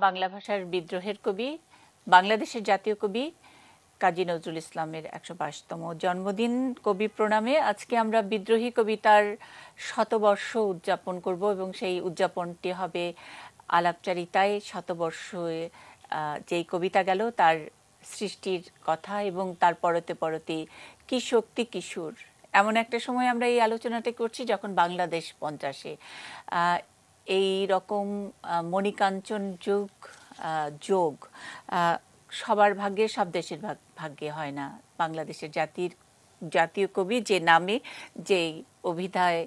বাংলা ভাষার বিদ্রোহের কবি, বাংলাদেশের জাতীয় কবি কাজী নজরুল ইসলামের ১২২তম জন্মদিন। কবি প্রণামে আজকে আমরা বিদ্রোহী কবিতার শতবর্ষ উদযাপন করব এবং সেই উদযাপনটি হবে আলাপচারিতায়। শতবর্ষে যেই কবিতা গেল তার সৃষ্টির কথা এবং তার পরতে পরতে কি শক্তি কিশোর, এমন একটা সময় আমরা এই আলোচনাটা করছি যখন বাংলাদেশ ৫০-এ। এই রকম মণিকাঞ্চন যোগ সবার ভাগ্যে, সব দেশের ভাগ্যে হয় না। বাংলাদেশের জাতীয় কবি যে নামে, যে অভিধায়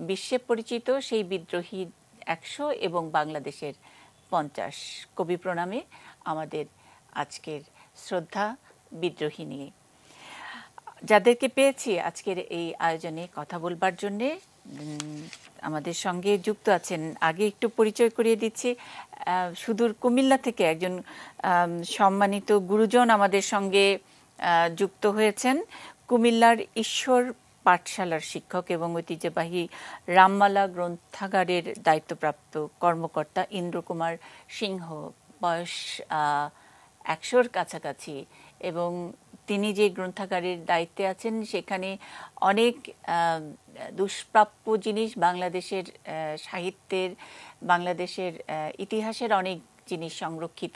বিশ্বে পরিচিত, সেই বিদ্রোহী ১০০ এবং বাংলাদেশের ৫০। কবি প্রণামে আমাদের আজকের শ্রদ্ধা বিদ্রোহী নিয়ে। যাদেরকে পেয়েছি আজকের এই আয়োজনে কথা বলবার জন্যে আমাদের সঙ্গে যুক্ত আছেন, আগে একটু পরিচয় করিয়ে দিচ্ছি। সুদূর কুমিল্লা থেকে একজন সম্মানিত গুরুজন আমাদের সঙ্গে যুক্ত হয়েছেন। কুমিল্লার ঈশ্বর পাঠশালার শিক্ষক এবং ঐতিহ্যবাহী রামমালা গ্রন্থাগারের দায়িত্বপ্রাপ্ত কর্মকর্তা ইন্দ্র কুমার সিংহ। বয়স ১০০-র কাছাকাছি এবং তিনি যে গ্রন্থাগারের দায়িত্বে আছেন সেখানে অনেক দুষ্প্রাপ্য জিনিস, বাংলাদেশের সাহিত্যের, বাংলাদেশের ইতিহাসের অনেক জিনিস সংরক্ষিত।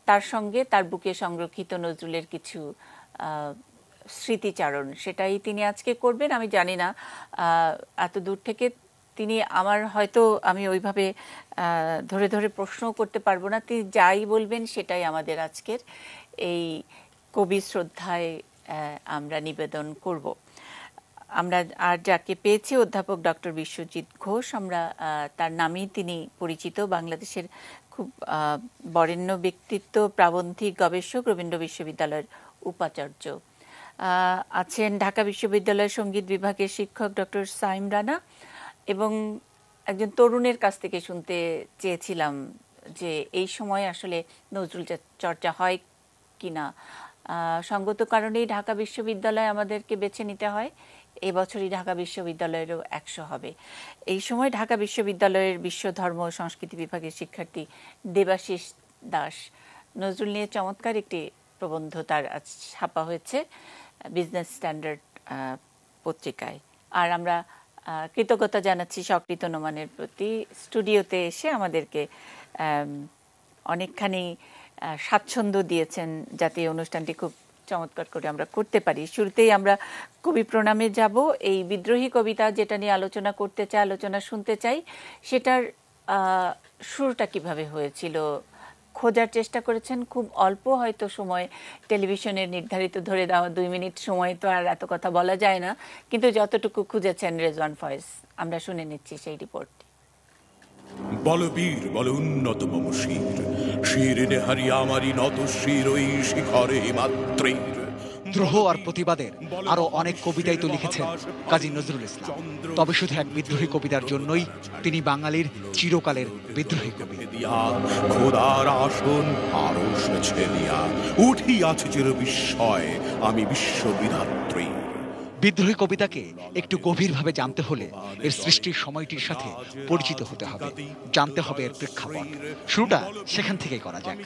তার সঙ্গে তার বুকে সংরক্ষিত নজরুলের কিছু স্মৃতিচারণ, সেটাই তিনি আজকে করবেন। আমি জানি না এত দূর থেকে তিনি আমি ওইভাবে ধরে ধরে প্রশ্নও করতে পারবো না। তিনি যাই বলবেন সেটাই আমাদের আজকের এই কবি শ্রদ্ধায় আমরা নিবেদন করব। আমরা আর যাকে পেয়েছি অধ্যাপক ডক্টর বিশ্বজিৎ ঘোষ, আমরা তার নামেই তিনি পরিচিত। বাংলাদেশের খুব বরেণ্য ব্যক্তিত্ব, প্রাবন্ধিক গবেষক, রবীন্দ্র বিশ্ববিদ্যালয়ের উপাচার্য। আছেন ঢাকা বিশ্ববিদ্যালয়ের সঙ্গীত বিভাগের শিক্ষক ডক্টর সাইম রানা। এবং একজন তরুণের কাছ থেকে শুনতে চেয়েছিলাম যে এই সময় আসলে নজরুল চর্চা হয় কিনা। সঙ্গত কারণেই ঢাকা বিশ্ববিদ্যালয় আমাদেরকে বেছে নিতে হয়। এবছরই ঢাকা বিশ্ববিদ্যালয়েরও ১০০ হবে। এই সময় ঢাকা বিশ্ববিদ্যালয়ের বিশ্ব ধর্ম ও সংস্কৃতি বিভাগের শিক্ষার্থী দেবাশিস দাস নজরুল নিয়ে চমৎকার একটি প্রবন্ধ তার আজ ছাপা হয়েছে বিজনেস স্ট্যান্ডার্ড পত্রিকায়। আর আমরা কৃতজ্ঞতা জানাচ্ছি সকৃত নোমানের প্রতি, স্টুডিওতে এসে আমাদেরকে অনেকখানি স্বাচ্ছন্দ্য দিয়েছেন যাতে এই অনুষ্ঠানটি খুব চমৎকার করে আমরা করতে পারি। শুরুতেই আমরা কবি প্রণামে যাব। এই বিদ্রোহী কবিতা যেটা নিয়ে আলোচনা করতে চাই, আলোচনা শুনতে চাই, সেটার শুরুটা কিভাবে হয়েছিল খোঁজার চেষ্টা করেছেন। খুব অল্প হয়তো সময়, টেলিভিশনের নির্ধারিত ধরে দেওয়া ২ মিনিট সময় তো আর এত কথা বলা যায় না, কিন্তু যতটুকু খুঁজেছেন রেজওয়ান ফয়েজ, আমরা শুনে নিচ্ছি সেই রিপোর্টটি। বলবীর বল উন্নত মম শির, শিরে হারিয়া আমারি নত শির ওই শিখরে মাত্রের। দ্রোহ আর প্রতিবাদের আরো অনেক কবিতাই তো লিখেছেন কাজী নজরুল ইসলাম, তবে শুধু এক বিদ্রোহী কবিতার জন্যই তিনি বাঙালির চিরকালের বিদ্রোহী কবি। খোদার আসন আরশ ছেলিয়া উঠিয়াছে চির বিস্ময় আমি বিশ্ববিধাত্রী। বিদ্রোহী কবিতাকে একটু গভীরভাবে জানতে হলে এর সৃষ্টির সময়টির সাথে পরিচিত হতে হবে, জানতে হবে এর প্রেক্ষাপট। শুরুটা সেখান থেকেই করা যাক।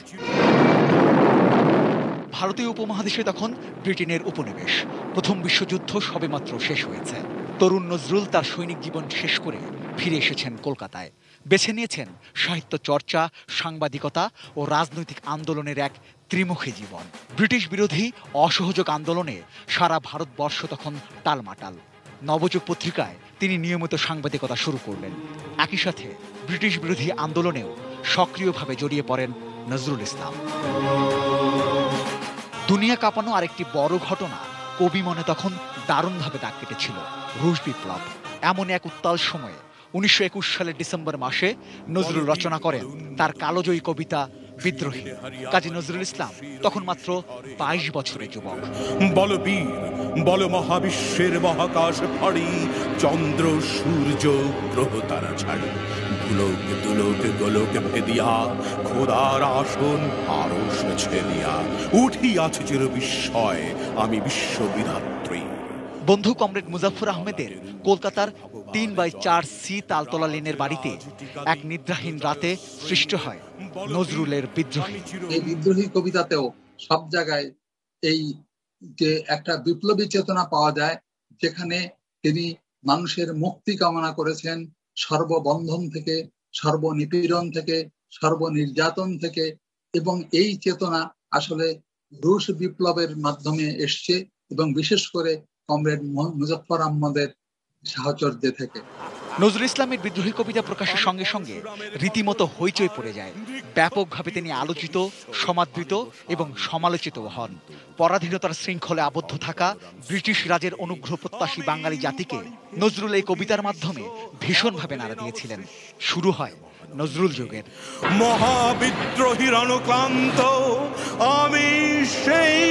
ভারতীয় উপমহাদেশে তখন ব্রিটেনের উপনিবেশ। প্রথম বিশ্বযুদ্ধ সবেমাত্র শেষ হয়েছে। তরুণ নজরুল তার সৈনিক জীবন শেষ করে ফিরে এসেছেন কলকাতায়। বেছে নিয়েছেন সাহিত্য চর্চা, সাংবাদিকতা ও রাজনৈতিক আন্দোলনের এক ত্রিমুখী জীবন। ব্রিটিশ বিরোধী অসহযোগ আন্দোলনে সারা ভারতবর্ষ তখন টালমাটাল। নবযুগ পত্রিকায় তিনি নিয়মিত সাংবাদিকতা শুরু করলেন। একই সাথে ব্রিটিশ বিরোধী আন্দোলনেও সক্রিয়ভাবে জড়িয়ে পড়েন নজরুল ইসলাম। দুনিয়া কাঁপানো আরেকটি বড় ঘটনা কবি মনে তখন দারুণভাবে দাগ কেটেছিল, রুশ বিপ্লব। এমন এক উত্তাল সময়ে ১৯২১ সালের ডিসেম্বর মাসে নজরুল রচনা করেন তার কালোজয়ী কবিতা বিদ্রোহী। কাজী নজরুল ইসলাম তখন মাত্র ২২ বছরের যুবক। বল বীর বল মহাবিশ্বের মহাকাশ ফাড়ি, চন্দ্র সূর্য গ্রহ তারা ছাড়ি, গোলক দুলক গোলক ভেদিয়া খোদার আসন আরশ ছেলিয়া উঠিয়াছে চির বিস্ময় আমি বিশ্ববিধাত্রী। বন্ধু কমরেড মুজাফফর আহমেদের কলকাতার ৩/৪ সি তালতলা লেনের বাড়িতে এক নিদ্রাহীন রাতে সৃষ্ট হয় নজরুলের বিদ্রোহী। এই বিদ্রোহী কবিতাতেও সব জায়গায় এই যে একটা বিপ্লবী চেতনা পাওয়া যায়, যেখানে তিনি মানুষের মুক্তি কামনা করেছেন সর্ববন্ধন থেকে, সর্বনিপীড়ন থেকে, সর্বনির্যাতন থেকে, এবং এই চেতনা আসলে রুশ বিপ্লবের মাধ্যমে এসছে, এবং বিশেষ করে কমরেড মুজফফর আহমদের সাহচর্যে থেকে। নজরুল ইসলামের বিদ্রোহী কবিতা প্রকাশের সঙ্গে সঙ্গে রীতিমতো হইচই পড়ে যায়। ব্যাপকভাবে তিনি আলোচিত, সমাদৃত এবং সমালোচিত হন। পরাধীনতার শৃঙ্খলে আবদ্ধ থাকা ব্রিটিশ রাজের অনুগ্রহ প্রত্যাশী বাঙালি জাতিকে নজরুল এই কবিতার মাধ্যমে ভীষণভাবে নাড়া দিয়েছিলেন। শুরু হয় নজরুল যুগের। মহাবিদ্রোহীর অনুক্লান্ত আমি সেই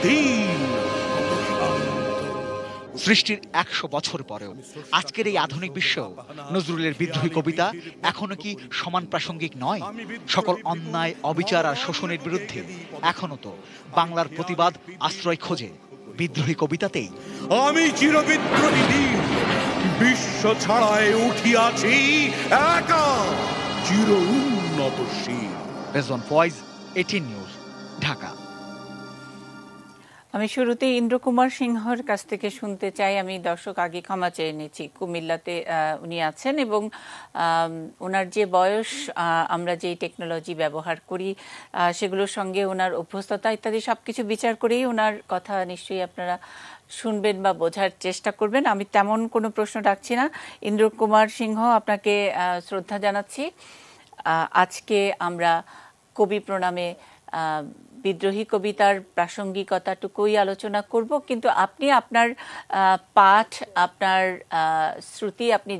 দিন। সৃষ্টির 100 বছর পরেও আজকের এই আধুনিক বিশ্বেও নজরুলের বিদ্রোহী কবিতা এখনো কি সমান প্রাসঙ্গিক নয়? সকল অন্যায়, অবিচার আর শোষণের বিরুদ্ধে এখনো তো বাংলার প্রতিবাদ আশ্রয় খোঁজে বিদ্রোহী কবিতাতেই। আমি চিরবিদ্রোহী দিন, বিশ্ব ছাড়ায় উঠিয়াছি একা চির উন্নতশীল। রেজওয়ান ফয়েজ, 18 নিউজ, ঢাকা। আমি শুরুতেই ইন্দ্র কুমার সিংহর কাছ থেকে শুনতে চাই। আমি দর্শক আগে ক্ষমা চেয়ে নিচ্ছি, কুমিল্লাতে উনি আছেন এবং ওনার যে বয়স, আমরা যে টেকনোলজি ব্যবহার করি সেগুলোর সঙ্গে ওনার অভ্যস্ততা ইত্যাদি সবকিছু বিচার করেই ওনার কথা নিশ্চয়ই আপনারা শুনবেন বা বোঝার চেষ্টা করবেন। আমি তেমন কোনো প্রশ্ন রাখছি না। ইন্দ্র কুমার সিংহ, আপনাকে শ্রদ্ধা জানাচ্ছি। আজকে আমরা কবি প্রণামে বিদ্রোহী কবিতার প্রাসঙ্গিকতাটুকুই আলোচনা করব, কিন্তু আপনি আপনার পাঠ, আপনার শ্রুতি, আপনি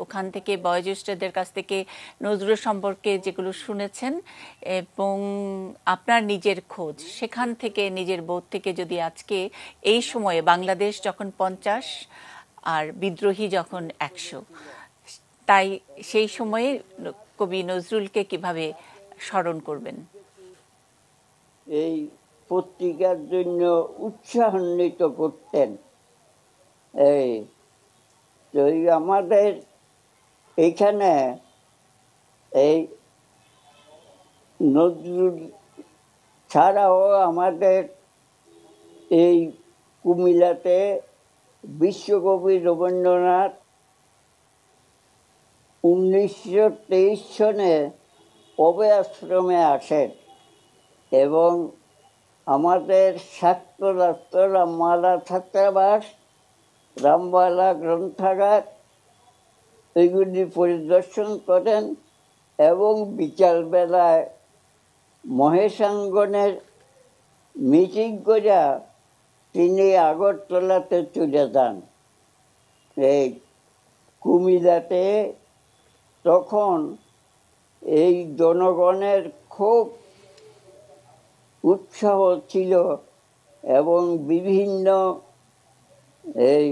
ওখান থেকে বয়োজ্যেষ্ঠদের কাছ থেকে নজরুল সম্পর্কে যেগুলো শুনেছেন এবং আপনার নিজের খোঁজ, সেখান থেকে নিজের বোধ থেকে যদি আজকে এই সময়ে বাংলাদেশ যখন 50 আর বিদ্রোহী যখন 100, তাই সেই সময়ে কবি নজরুলকে কিভাবে স্মরণ করবেন? এই পত্রিকার জন্য উৎসাহান্বিত করতেন। এই আমাদের এইখানে এই নজরুল ছাড়াও আমাদের এই কুমিল্লাতে বিশ্বকবি রবীন্দ্রনাথ 1923 সনে অভয় আশ্রমে আসেন এবং আমাদের ছাত্র রামবালা ছাত্রাবাস, রামবালা গ্রন্থাগার এগুলি পরিদর্শন করেন এবং বিকালবেলায় মহেশাঙ্গনের মিটিং করে তিনি আগরতলাতে চলে যান। এই কুমিল্লাতে তখন এই জনগণের খুব উৎসাহ ছিল এবং বিভিন্ন এই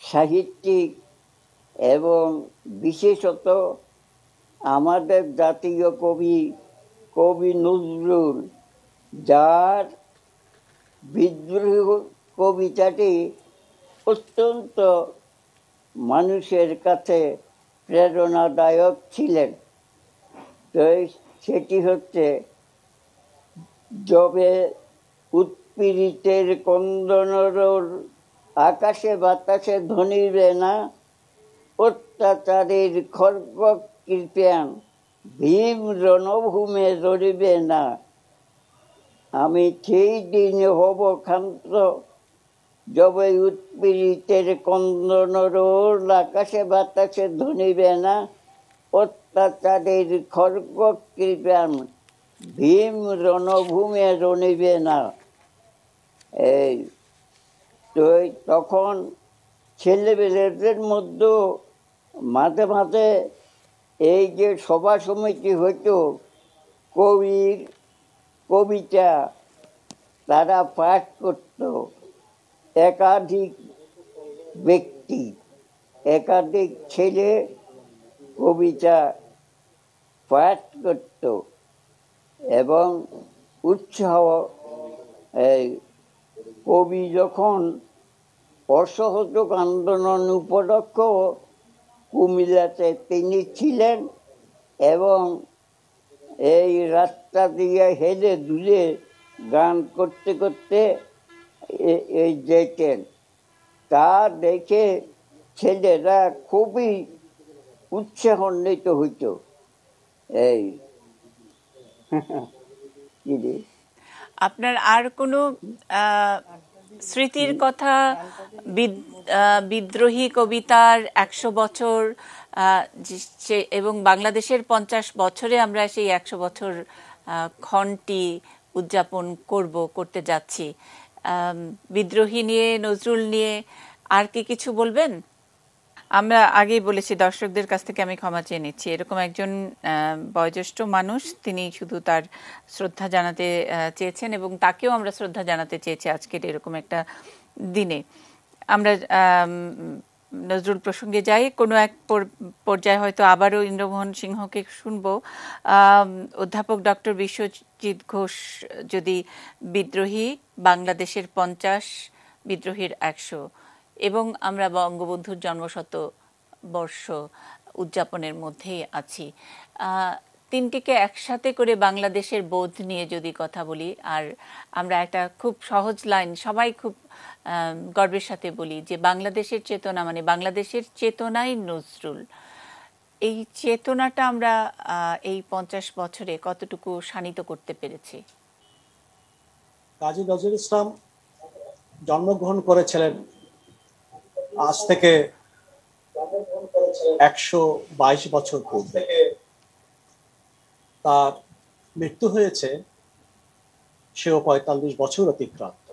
সাহিত্যিক এবং বিশেষত আমাদের জাতীয় কবি নজরুল, যার বিদ্রোহী কবিতাটি অত্যন্ত মানুষের কাছে প্রেরণাদায়ক ছিলেন। তো সেটি হচ্ছে, যবে উৎপীড়িতের কন্দনর আকাশে বাতাসে ধ্বনিবে না, অত্যাচারের খর্গ কৃপান ভীম রণভূমে রড়িবে না। আমি সেই দিন হব ক্ষান্ত, যবে উৎপীড়িতের কন্দনর আকাশে বাতাসে ধ্বনিবে না, অত্যাচারের খর্গ কৃপান ভীম রণভূমে রণিবে না। এই তো তখন ছেলেবেলেদের মধ্যে মাঝে মাঝে এই যে সভা সমিতি হইতো, কবির কবিতা তারা পাঠ করত। একাধিক ব্যক্তি, একাধিক ছেলে কবিতা পাঠ করত এবং উৎসাহ। কবি যখন অসহযোগ আন্দোলন উপলক্ষ কুমিল্লাতে তিনি ছিলেন এবং এই রাস্তা দিয়ে হেলে দুলে গান করতে করতে এই যেতেন। তা দেখে ছেলেরা খুবই উৎসাহান্বিত হইত। এই কি রে, আপনার আর কোনো স্মৃতির কথা, বিদ্রোহী কবিতার 100 বছর এবং বাংলাদেশের 50 বছরে আমরা সেই 100 বছর ক্ষণটি উদযাপন করতে যাচ্ছি, বিদ্রোহী নিয়ে, নজরুল নিয়ে আর কি কিছু বলবেন? আমরা আগেই বলেছি, দর্শকদের কাছ থেকে আমি ক্ষমা চেয়ে নিচ্ছি, এরকম একজন বয়োজ্যেষ্ঠ মানুষ, তিনি শুধু তার শ্রদ্ধা জানাতে চেয়েছেন এবং তাকেও আমরা শ্রদ্ধা জানাতে চেয়েছি আজকের এরকম একটা দিনে। আমরা নজরুল প্রসঙ্গে যাই, কোনো এক পর্যায়ে হয়তো আবারও ইন্দ্রমোহন সিংহকে শুনবো। অধ্যাপক ডক্টর বিশ্বজিৎ ঘোষ যদি বিদ্রোহী, বাংলাদেশের 50, বিদ্রোহীর 100 এবং আমরা বঙ্গবন্ধুর জন্মশত বর্ষ উদযাপনের মধ্যেই আছি, তিনটিকে একসাথে করে বাংলাদেশের বোধ নিয়ে যদি কথা বলি, আর আমরা একটা খুব সহজ লাইন সবাই খুব গর্বের সাথে বলি যে বাংলাদেশের চেতনা মানে বাংলাদেশের চেতনাই নজরুল, এই চেতনাটা আমরা এই 50 বছরে কতটুকু শানিত করতে পেরেছি? কাজী নজরুল ইসলাম জন্মগ্রহণ করেছিলেন আজ থেকে 122 বছর পূর্বে। তার মৃত্যু হয়েছে সেও 45 বছর অতিক্রান্ত।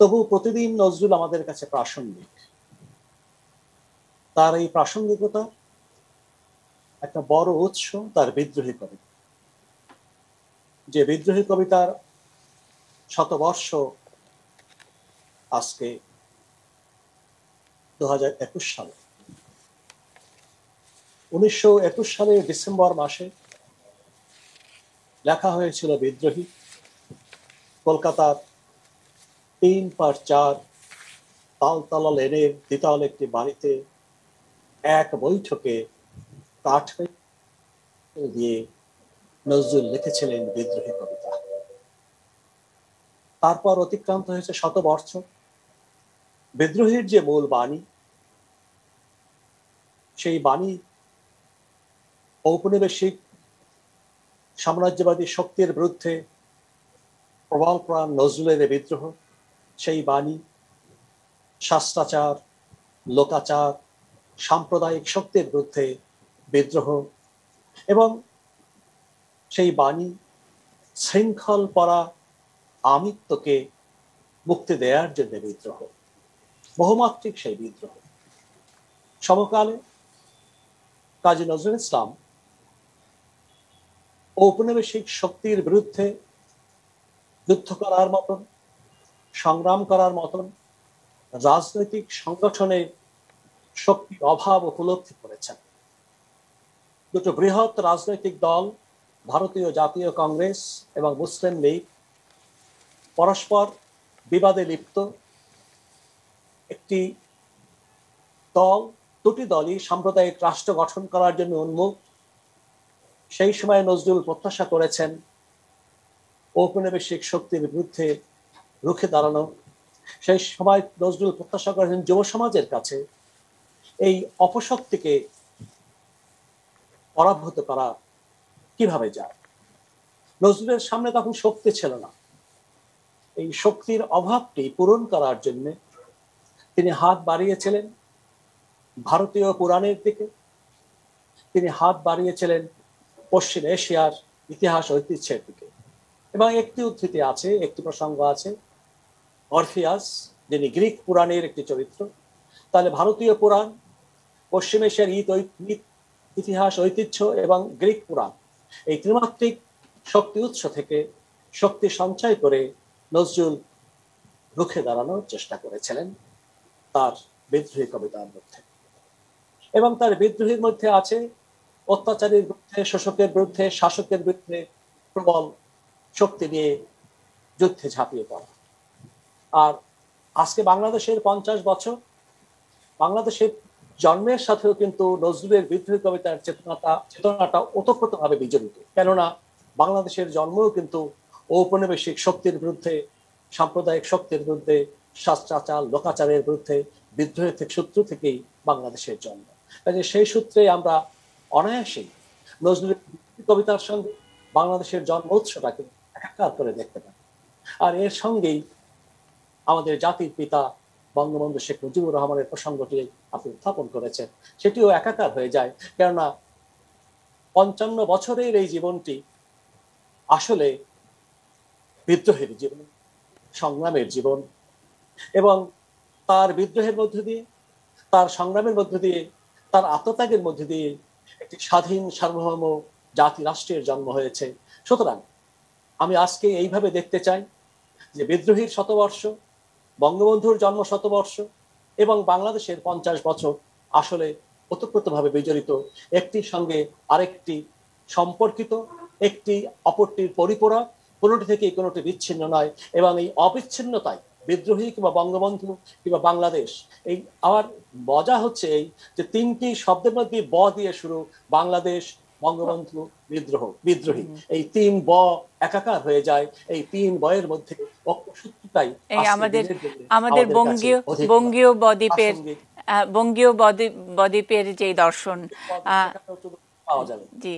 তবু প্রতিদিন নজরুল আমাদের কাছে প্রাসঙ্গিক। তার এই প্রাসঙ্গিকতা একটা বড় উৎস তার বিদ্রোহী কবিতা, যে বিদ্রোহী কবিতার শতবর্ষ আজকে 2021 সালে। 1921 সালের ডিসেম্বর মাসে লেখা হয়েছিল বিদ্রোহী। কলকাতার 3/4 তালতলা লেনের দ্বিতল একটি বাড়িতে এক বৈঠকে কাঠ দিয়ে নজরুল লিখেছিলেন বিদ্রোহী কবিতা। তারপর অতিক্রান্ত হয়েছে শতবর্ষ। বিদ্রোহীর যে মূল বাণী, সেই বাণী ঔপনিবেশিক সাম্রাজ্যবাদী শক্তির বিরুদ্ধে প্রবল প্রাণ নজরুলের বিদ্রোহ, সেই বাণী শাস্ত্রাচার, লোকাচার, সাম্প্রদায়িক শক্তির বিরুদ্ধে বিদ্রোহ, এবং সেই বাণী শৃঙ্খল পরা আমিত্বকে মুক্তি দেওয়ার জন্য বিদ্রোহ, বহুমাত্রিক সেই বিদ্রোহ। সমকালে কাজী নজরুল ইসলাম ঔপনিবেশিক শক্তির বিরুদ্ধে যুদ্ধ করার মতন, সংগ্রাম করার মতন রাজনৈতিক সংগঠনের শক্তির অভাব উপলব্ধি করেছেন। দুটো বৃহৎ রাজনৈতিক দল, ভারতীয় জাতীয় কংগ্রেস এবং মুসলিম লীগ, পরস্পর বিবাদে লিপ্ত। একটি দল, দুটি দলই সাম্প্রদায়িক রাষ্ট্র গঠন করার জন্য উন্মুখ। সেই সময় নজরুল প্রত্যাশা করেছেন ঔপনিবেশিক শক্তির বিরুদ্ধে রুখে দাঁড়ানো। সেই সময় নজরুল প্রত্যাশা করেছেন যুব সমাজের কাছে এই অপশক্তিকে পরাভূত করা কিভাবে যায়। নজরুলের সামনে তখন শক্তি ছিল না। এই শক্তির অভাবটি পূরণ করার জন্য তিনি হাত বাড়িয়েছিলেন ভারতীয় পুরাণের দিকে, তিনি হাত বাড়িয়েছিলেন পশ্চিম এশিয়ার ইতিহাস ঐতিহ্যের দিকে। এবং একটি উদ্ধৃতি আছে, একটি প্রসঙ্গ আছে, অরফিয়াস যিনি গ্রিক পুরাণের একটি চরিত্র। তাহলে ভারতীয় পুরাণ, পশ্চিম এশিয়ার ইতিহাস ঐতিহ্য এবং গ্রিক পুরাণ, এই ত্রিমাত্রিক শক্তি উৎস থেকে শক্তি সঞ্চয় করে নজরুল রুখে দাঁড়ানোর চেষ্টা করেছিলেন তার বিদ্রোহী কবিতার মধ্যে। এবং তার বিদ্রোহীর মধ্যে আছে অত্যাচারীর বিরুদ্ধে, শোষকের বিরুদ্ধে, শাসকের বিরুদ্ধে প্রবল শক্তি নিয়ে যুদ্ধে ঝাঁপিয়ে পড়া। আর আজকে বাংলাদেশের 50 বছর, বাংলাদেশের জন্মের সাথেও কিন্তু নজরুলের বিদ্রোহী কবিতার চেতনাটা ওতপ্রোতভাবে বিজড়িত। কেননা বাংলাদেশের জন্মও কিন্তু ঔপনিবেশিক শক্তির বিরুদ্ধে, সাম্প্রদায়িক শক্তির বিরুদ্ধে, শাস্ত্রাচার লোকাচারের বিরুদ্ধে বিদ্রোহের সূত্র থেকেই বাংলাদেশের জন্ম। কাজে সেই সূত্রে আমরা অনায়াসেই নজরুলের কবিতার সঙ্গে বাংলাদেশের জন্ম উৎসটাকে একাকার করে দেখতে পারি। আর এর সঙ্গেই আমাদের জাতির পিতা বঙ্গবন্ধু শেখ মুজিবুর রহমানের প্রসঙ্গটি আপনি উত্থাপন করেছেন, সেটিও একাকার হয়ে যায়। কেননা 55 বছরের এই জীবনটি আসলে বিদ্রোহের জীবন, সংগ্রামের জীবন, এবং তার বিদ্রোহের মধ্য দিয়ে, তার সংগ্রামের মধ্য দিয়ে, তার আত্মত্যাগের মধ্য দিয়ে একটি স্বাধীন সার্বভৌম জাতি রাষ্ট্রের জন্ম হয়েছে। সুতরাং আমি আজকে এইভাবে দেখতে চাই যে বিদ্রোহীর শতবর্ষ, বঙ্গবন্ধুর জন্ম শতবর্ষ এবং বাংলাদেশের 50 বছর আসলে ওতপ্রোতভাবে বিজড়িত, একটির সঙ্গে আরেকটি সম্পর্কিত, একটি অপরটির পরিপূরক, কোনোটি থেকে কোনোটি বিচ্ছিন্ন নয়। এবং এই অবিচ্ছিন্নতায় বিদ্রোহী কিংবা বঙ্গবন্ধু কিংবা বাংলাদেশ, এই আমার মজা হচ্ছে এই যে তিনটি শব্দের মধ্যে ব দিয়ে শুরু, বাংলাদেশ, বঙ্গবন্ধু, বিদ্রোহী, এই তিন ব একাকার হয়ে যায়। এই তিন বয়ের মধ্যে অসূত্রটাই আমাদের বঙ্গীয় বদ্বীপের যে দর্শন পাওয়া যাবে। জি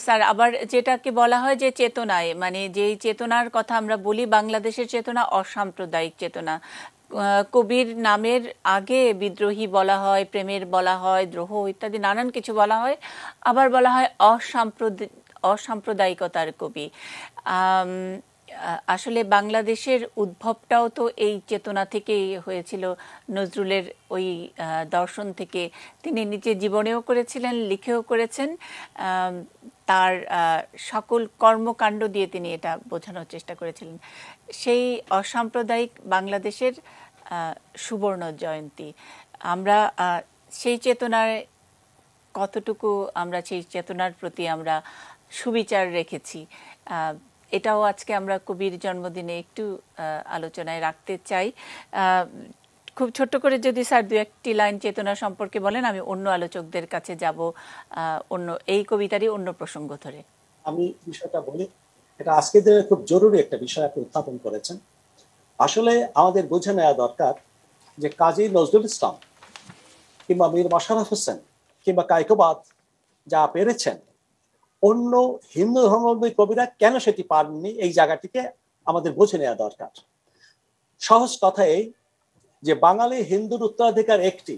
স্যার, আবার যেটাকে বলা হয় যে চেতনায়, মানে যেই চেতনার কথা আমরা বলি, বাংলাদেশের চেতনা অসাম্প্রদায়িক চেতনা। কবির নামের আগে বিদ্রোহী বলা হয়, প্রেমের বলা হয়, দ্রোহ ইত্যাদি নানান কিছু বলা হয়, আবার বলা হয় অসাম্প্রদায়িকতার কবি। আসলে বাংলাদেশের উদ্ভবটাও তো এই চেতনা থেকেই হয়েছিল, নজরুলের ওই দর্শন থেকে। তিনি নিজে জীবনেও করেছিলেন, লিখেও করেছেন, তার সকল কর্মকাণ্ড দিয়ে তিনি এটা বোঝানোর চেষ্টা করেছিলেন। সেই অসাম্প্রদায়িক বাংলাদেশের সুবর্ণ জয়ন্তী, আমরা সেই চেতনায় কতটুকু আমরা সেই চেতনার প্রতি আমরা সুবিচার রেখেছি, এটাও আজকে আমরা কবির জন্মদিনে একটু আলোচনায় রাখতে চাই। খুব ছোট্ট করে যদি স্যার দু একটি লাইন চেতনা সম্পর্কে বলেন, আমি অন্য আলোচকদের কাছে যাব অন্য এই কবিতারই অন্য প্রসঙ্গ ধরে। আমি বিষয়টা বলি, এটা আজকের দিনে খুব জরুরি একটা বিষয় আপনি উত্থাপন করেছেন। আসলে আমাদের বুঝে নেওয়া দরকার যে কাজী নজরুল ইসলাম কিংবা মীর মশাররফ হোসেন কিংবা কায়কোবাদ যা পেরেছেন, অন্য হিন্দু ধর্মাবলম্বী কবিরা কেন সেটি পারেননি, এই জায়গাটিকে আমাদের বুঝে নেওয়া দরকার। সহজ কথা এই যে বাঙালি হিন্দুর উত্তরাধিকার একটি,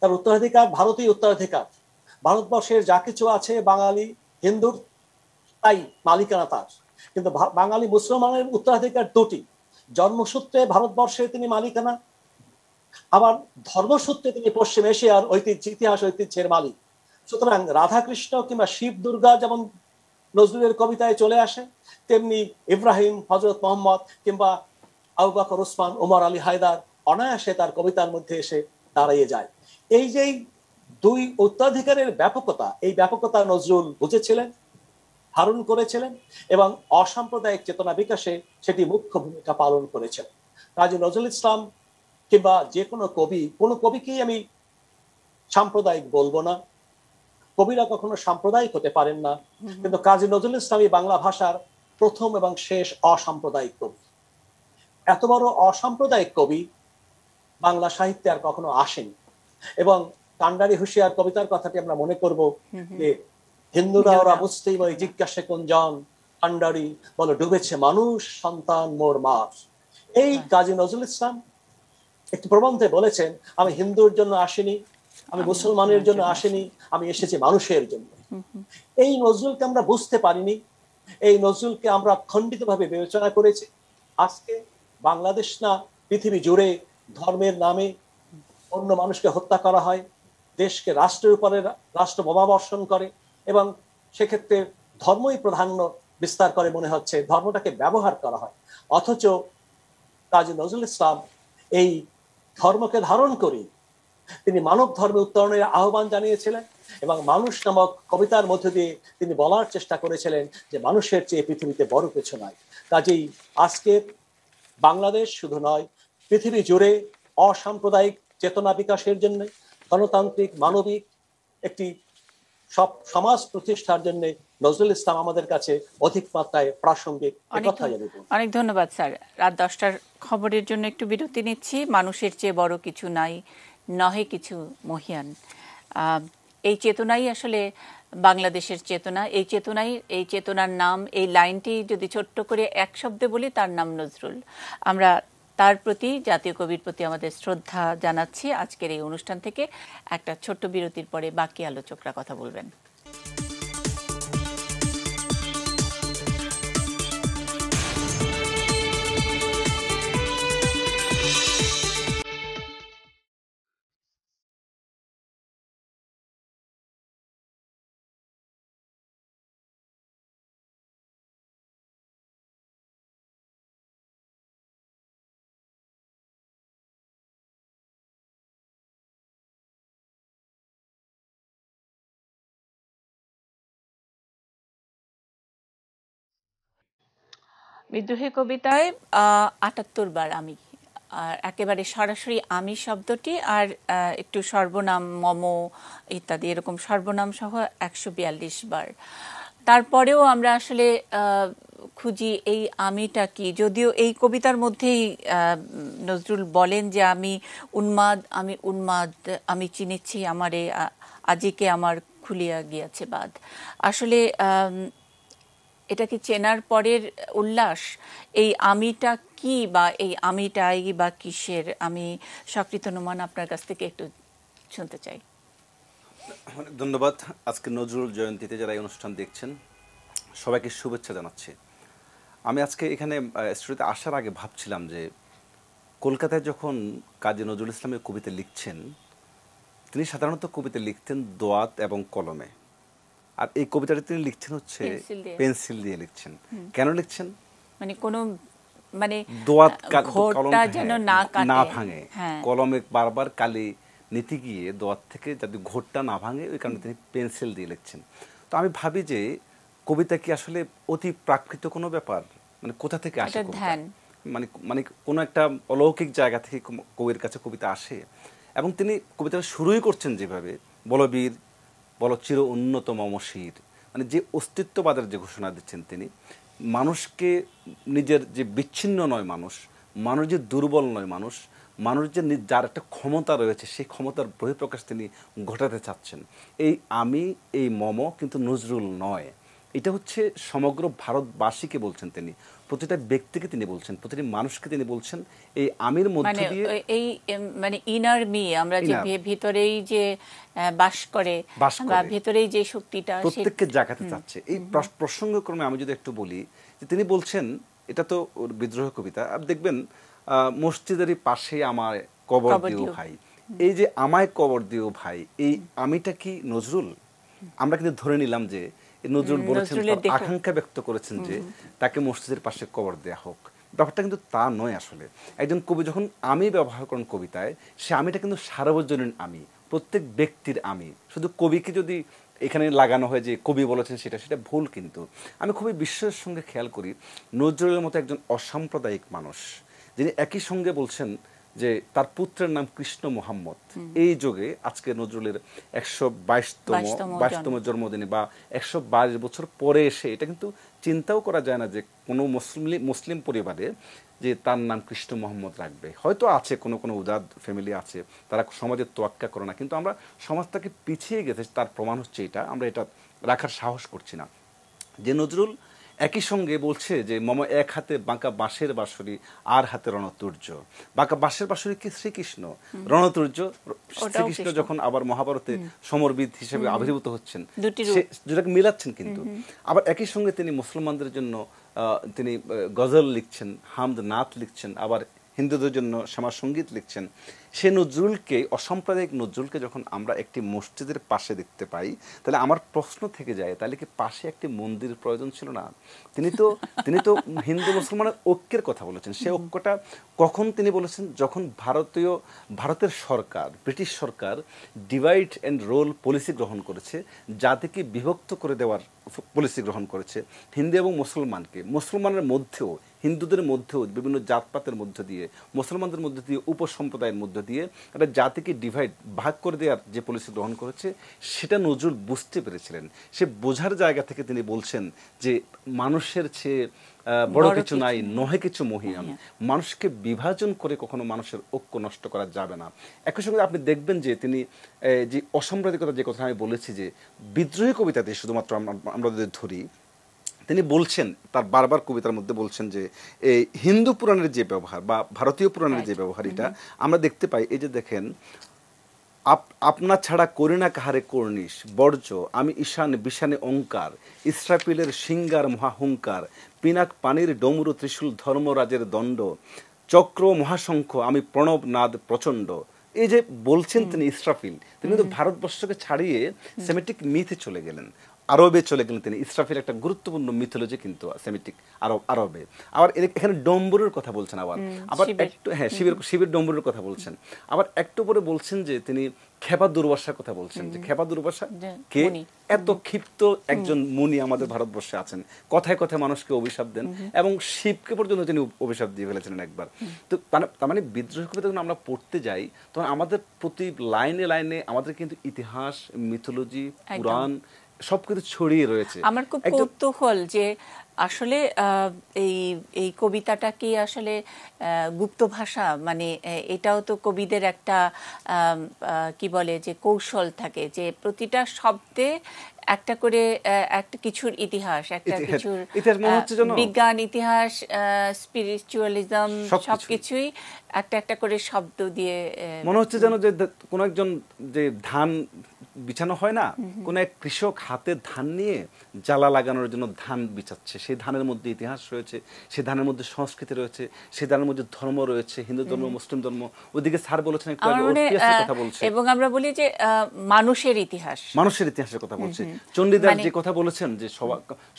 তার উত্তরাধিকার ভারতীয় উত্তরাধিকার। ভারতবর্ষের যা কিছু আছে বাঙালি হিন্দুর তাই মালিকানা তার, কিন্তু বাঙালি মুসলমানের উত্তরাধিকার দুটি। জন্মসূত্রে ভারতবর্ষের তিনি মালিকানা, আবার ধর্মসূত্রে তিনি পশ্চিম এশিয়ার ইতিহাস ঐতিহ্যের মালিক। সুতরাং রাধাকৃষ্ণ কিংবা শিব দুর্গা যেমন নজরুলের কবিতায় চলে আসে, তেমনি ইব্রাহিম, হজরত মোহাম্মদ কিংবা আবু বকর, ওসমান, ওমর আলী হায়দার অনায়াসে তার কবিতার মধ্যে এসে দাঁড়িয়ে যায়। এই যে দুই উত্তরাধিকারের ব্যাপকতা, এই ব্যাপকতা নজরুল বুঝেছিলেন, ধারণ করেছিলেন এবং অসাম্প্রদায়িক চেতনা বিকাশে সেটি মুখ্য ভূমিকা পালন করেছেন। কাজী নজরুল ইসলাম কিংবা যে কোনো কবি, কোনো কবিকেই আমি সাম্প্রদায়িক বলবো না, কবিরা কখনো সাম্প্রদায়িক হতে পারেন না, কিন্তু কাজী নজরুল ইসলামই বাংলা ভাষার প্রথম এবং শেষ অসাম্প্রদায়িক কবি। এত বড় অসাম্প্রদায়িক কবি বাংলা সাহিত্যে আর কখনো আসেনি। এবং কান্ডারি হুঁশিয়ার কবিতার কথাটি আমরা মনে করব যে হিন্দুরা ওরা বুঝতেই বই জিজ্ঞাসা কোনজন, কান্ডারি বলো ডুবেছে মানুষ সন্তান মোর মার। এই কাজী নজরুল ইসলাম একটি প্রবন্ধে বলেছেন, আমি হিন্দুর জন্য আসিনি, আমি মুসলমানের জন্য আসিনি, আমি এসেছি মানুষের জন্য। এই নজরুলকে আমরা বুঝতে পারিনি, এই নজরুলকে আমরা খণ্ডিতভাবে বিবেচনা করেছি। আজকে বাংলাদেশ না পৃথিবী জুড়ে ধর্মের নামে অন্য মানুষকে হত্যা করা হয়, দেশকে রাষ্ট্রের উপরে রাষ্ট্র বোমাবর্ষণ করে এবং সেক্ষেত্রে ধর্মই প্রাধান্য বিস্তার করে মনে হচ্ছে, ধর্মটাকে ব্যবহার করা হয়। অথচ কাজী নজরুল ইসলাম এই ধর্মকে ধারণ করি তিনি মানব ধর্মে উত্তরণের আহ্বান জানিয়েছিলেন এবং মানুষ নামক কবিতার মধ্য দিয়ে তিনি বলার চেষ্টা করেছিলেন যে মানুষের চেয়ে পৃথিবীতে বড় কিছু নয়। কাজেই আজকে বাংলাদেশ শুধু নয়, পৃথিবী জুড়ে অসাম্প্রদায়িক চেতনা বিকাশের জন্য, গণতান্ত্রিক মানবিক একটি সব সমাজ প্রতিষ্ঠার জন্য নজরুল ইসলাম আমাদের কাছে অধিক মাত্রায় প্রাসঙ্গিক। অনেক ধন্যবাদ স্যার। রাত 10টার খবরের জন্য একটু বিরতি নিচ্ছি। মানুষের চেয়ে বড় কিছু নাই, নহে কিছু মহিয়ান, এই চেতনাই আসলে বাংলাদেশের চেতনা। এই চেতনার নাম, এই লাইনটি যদি ছোট্ট করে এক শব্দে বলি, তার নাম নজরুল। আমরা তার প্রতি, জাতীয় কবির প্রতি আমাদের শ্রদ্ধা জানাচ্ছি। আজকের এই অনুষ্ঠান থেকে একটা ছোট্ট বিরতির পরে বাকি আলোচকরা কথা বলবেন। বিদ্রোহী কবিতায় ৭৮ বার আমি, আর একেবারে সরাসরি আমি শব্দটি, আর একটু সর্বনাম মম ইত্যাদি এরকম সর্বনাম সহ ১৪২ বার। তারপরেও আমরা আসলে খুঁজি এই আমিটা কি। যদিও এই কবিতার মধ্যেই নজরুল বলেন যে আমি উন্মাদ, আমি চিনেছি আমারে, আজিকে আমার খুলিয়া গিয়াছে বাদ। আসলে এটা কি চেনার পরের উল্লাস? এই আমিটা কি, বা এই আমিটাই বা কিসের? আমি সকৃত নোমান আপনার কাছ থেকে একটু শুনতে চাই। অনেক ধন্যবাদ। আজকে নজরুল জয়ন্তীতে যারা এই অনুষ্ঠান দেখছেন সবাইকে শুভেচ্ছা জানাচ্ছি। আমি আজকে এখানে স্টুডিওতে আসার আগে ভাবছিলাম যে কলকাতায় যখন কাজী নজরুল ইসলামের কবিতা লিখছেন, তিনি সাধারণত কবিতা লিখতেন দোয়াত এবং কলমে, আর এই কবিতাটা তিনি লিখছেন হচ্ছে পেন্সিল দিয়ে লিখছেন। কেন লিখছেন? মানে কোনো দোয়াত ঘোরটা যেন না ভাঙে, কলমে বারবার কালি নিতে গিয়ে দোয়াত থেকে যাতে ঘোরটা না ভাঙে, ওই কারণে তিনি পেন্সিল দিয়ে লিখছেন। তো আমি ভাবি যে কবিতা কি আসলে অতি প্রাকৃত কোনো ব্যাপার? মানে কোথা থেকে আসে কবিতা? মানে কোনো একটা অলৌকিক জায়গা থেকে কবির কাছে কবিতা আসে। এবং তিনি কবিতাটা শুরুই করছেন যেভাবে, বলবীর বল চির উন্নত মমশির, মানে যে অস্তিত্ববাদের যে ঘোষণা দিচ্ছেন তিনি, মানুষকে নিজের যে বিচ্ছিন্ন নয় মানুষ যে দুর্বল নয় মানুষ যে যার একটা ক্ষমতা রয়েছে, সেই ক্ষমতার বহিঃপ্রকাশ তিনি ঘটাতে চাচ্ছেন। এই আমি, এই মম কিন্তু নজরুল নয়, এটা হচ্ছে সমগ্র ভারতবাসীকে বলছেন তিনি, প্রতিটা ব্যক্তিকে তিনি বলছেন, প্রতিটি মানুষকে তিনি বলছেন। এই আমির মধ্যে দিয়ে এই মানে ইনার মি, আমরা যে ভিতরেই যে বাস করে বা ভিতরেই যে শক্তিটা প্রত্যেককে জাগাতে চাচ্ছে। এই প্রসঙ্গক্রমে আমি যদি একটু বলি যে তিনি বলছেন, এটা তো বিদ্রোহ কবিতা, আর দেখবেন মসজিদেরই পাশে আমার কবর দিও ভাই, এই যে আমায় কবর দিও ভাই, এই আমিটা কি নজরুল? আমরা কিন্তু ধরে নিলাম যে নজরুল বলেছেন, আকাঙ্ক্ষা ব্যক্ত করেছেন যে তাকে মসজিদের পাশে কবর দেয়া হোক। ব্যাপারটা কিন্তু তা নয়। আসলে একজন কবি যখন আমি ব্যবহার করেন কবিতায়, সে আমিটা কিন্তু সার্বজনীন আমি, প্রত্যেক ব্যক্তির আমি। শুধু কবিকে যদি এখানে লাগানো হয় যে কবি বলেছেন সেটা ভুল। কিন্তু আমি খুবই বিশ্বাসের সঙ্গে খেয়াল করি, নজরুলের মতো একজন অসাম্প্রদায়িক মানুষ যিনি একই সঙ্গে বলছেন যে তার পুত্রের নাম কৃষ্ণ মোহাম্মদ, এই যুগে আজকে নজরুলের ১২২তম জন্মদিনে বা ১২২ বছর পরে এসে এটা কিন্তু চিন্তাও করা যায় না যে কোনো মুসলিম পরিবারে যে তার নাম কৃষ্ণ মোহাম্মদ রাখবে। হয়তো আছে কোনো উদার ফ্যামিলি আছে, তারা সমাজের তোয়াক্কা করে না, কিন্তু আমরা সমাজটাকে পিছিয়ে গেছে, তার প্রমাণ হচ্ছে এটা। আমরা এটা রাখার সাহস করছি না। যে নজরুল একই সঙ্গে বলছে যে মম এক হাতে বাঁকা বাঁশের বাঁশরি, আর হাতে রণতুর্য। বাঁকা বাঁশের বাঁশরি কি শ্রীকৃষ্ণ, রণতুর্য শ্রীকৃষ্ণ যখন আবার মহাভারতে সমরবিদ হিসেবে আবির্ভূত হচ্ছেন, যেটাকে মিলাচ্ছেন। কিন্তু আবার একই সঙ্গে তিনি মুসলমানদের জন্য তিনি গজল লিখছেন, হামদ নাত লিখছেন, আবার হিন্দুদের জন্য শ্যামা সঙ্গীত লিখছেন। সে নজরুলকে, অসাম্প্রদায়িক নজরুলকে যখন আমরা একটি মসজিদের পাশে দেখতে পাই, তাহলে আমার প্রশ্ন থেকে যায়, তাহলে কি পাশে একটি মন্দির প্রয়োজন ছিল না? তিনি তো হিন্দু মুসলমানের ঐক্যের কথা বলেছেন। সে ঐক্যটা কখন তিনি বলেছেন? যখন ভারতের সরকার, ব্রিটিশ সরকার ডিভাইড অ্যান্ড রোল পলিসি গ্রহণ করেছে, জাতিকে বিভক্ত করে দেওয়ার পলিসি গ্রহণ করেছে। হিন্দু এবং মুসলমানকে, মুসলমানের মধ্যেও, হিন্দুদের মধ্যেও, বিভিন্ন জাতপাতের মধ্য দিয়ে, মুসলমানদের মধ্য দিয়ে, উপসম্প্রদায়ের মধ্য দিয়ে একটা জাতিকে ডিভাইড ভাগ করে দেওয়ার যে পলিসি গ্রহণ করেছে সেটা নজরুল বুঝতে পেরেছিলেন। সে বোঝার জায়গা থেকে তিনি বলছেন যে মানুষের চেয়ে বড় কিছু নাই, নহে কিছু মহিয়ান। মানুষকে বিভাজন করে কখনো মানুষের ঐক্য নষ্ট করা যাবে না। একই সঙ্গে আপনি দেখবেন যে তিনি যে অসাম্প্রদায়িকতা, যে কথা আমি বলেছি, যে বিদ্রোহী কবিতাতে শুধুমাত্র আমরা যদি ধরি, তিনি বলছেন তার বারবার কবিতার মধ্যে বলছেন যে এই হিন্দু পুরাণের যে ব্যবহার বা ভারতীয় পুরাণের যে ব্যবহার, এটা আমরা দেখতে পাই। এই যে দেখেন, আপনা ছাড়া করি না কাহারে কর্নিশ বর্জ্য, আমি ঈশান বিশানে ওঙ্কার, ইসরাফিলের সিঙ্গার মহাহুঙ্কার, পিনাক পানির ডমরু ত্রিশূল ধর্মরাজের দণ্ড, চক্র মহাশঙ্খ আমি প্রণব নাদ প্রচণ্ড। এই যে বলছেন তিনি ইসরাফিল, তিনি কিন্তু ভারতবর্ষকে ছাড়িয়ে সেমিটিক মিথে চলে গেলেন, আরবে চলে গেলেন তিনি। ইসরাফিল একটা গুরুত্বপূর্ণ মিথোলজি কিন্তু সেমিটিক আরবে। আবার এখানে ডম্বরের কথা বলছেন, আবার একটু শিবের ডম্বরের কথা বলছেন। আবার একটু পরে বলছেন যে তিনি খেপা দুর্বাসার কথা বলছেন, যে খেপা দুর্বাসা কে? এত ক্ষিপ্ত একজন মুনি আমাদের ভারতবর্ষে আছেন, কথায় কথায় মানুষকে অভিশাপ দেন, এবং শিবকে পর্যন্ত তিনি অভিশাপ দিয়ে ফেলেছিলেন একবার। তো তার মানে বিদ্রোহ কবিতা যখন আমরা পড়তে যাই, তখন আমাদের প্রতি লাইনে লাইনে আমাদের কিন্তু ইতিহাস, মিথোলজি, পুরাণ সবকিছু ছড়িয়ে রয়েছে। আমার খুব কৌতূহল যে আসলে এই কবিতাটা কি আসলে গুপ্ত ভাষা, মানে এটাও তো কবিদের একটা কি বলে যে কৌশল থাকে, যে প্রতিটা শব্দে একটা করে একটা কিছুর ইতিহাস, একটা কিছুর বিজ্ঞান, ইতিহাস, স্পিরিচুয়ালিজম, সবকিছুই একটা একটা করে শব্দ দিয়ে মনে হচ্ছে যেন যে কোন একজন যে ধান বিছানো হয় না, কোন এক কৃষক হাতে ধান নিয়ে জ্বালা লাগানোর জন্য ধান বিছাচ্ছে। সেই ধানের মধ্যে ইতিহাস রয়েছে, সেই ধানের মধ্যে সংস্কৃতি রয়েছে, সেই ধানের মধ্যে ধর্ম রয়েছে, হিন্দু ধর্ম, মুসলিম ধর্ম। ওদিকে স্যার বলেছেন একটু আগে ঐতিহাসের কথা বলছে, এবং আমরা বলি যে মানুষের ইতিহাস, মানুষের ইতিহাসের কথা বলছে। চণ্ডীদাস যে কথা বলেছেন যে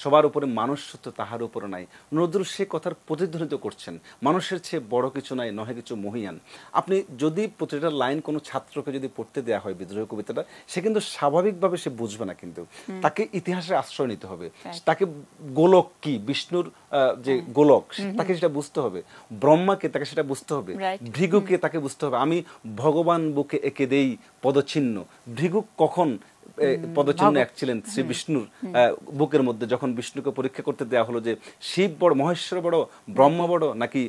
সবার উপরে মানুষ সত্য, তাহার উপরে নাই, নজরুল সে কথার প্রতিধ্বনিত করছেন, মানুষের চেয়ে বড় কিছু নাই, নহে কিছু মহিয়ান। আপনি যদি প্রতিটা লাইন কোনো ছাত্রকে যদি পড়তে দেওয়া হয় বিদ্রোহ কবিতাটা, সে কিন্তু স্বাভাবিকভাবে সে বুঝবে না, কিন্তু তাকে ইতিহাসের আশ্রয় নিতে হবে। তাকে গোলক কি, বিষ্ণুর যে গোলক, তাকে সেটা বুঝতে হবে, ব্রহ্মাকে তাকে সেটা বুঝতে হবে, ভৃগুকে তাকে বুঝতে হবে। আমি ভগবান বুকে এঁকে দেই পদচিহ্ন। ভৃগু কখন পদচিহ্ন আঁকছিলেন শ্রী বিষ্ণুর বুকের মধ্যে, যখন বিষ্ণুকে পরীক্ষা করতে দেওয়া হলো যে শিব বড়, মহেশ্বর বড়, ব্রহ্মা বড় নাকি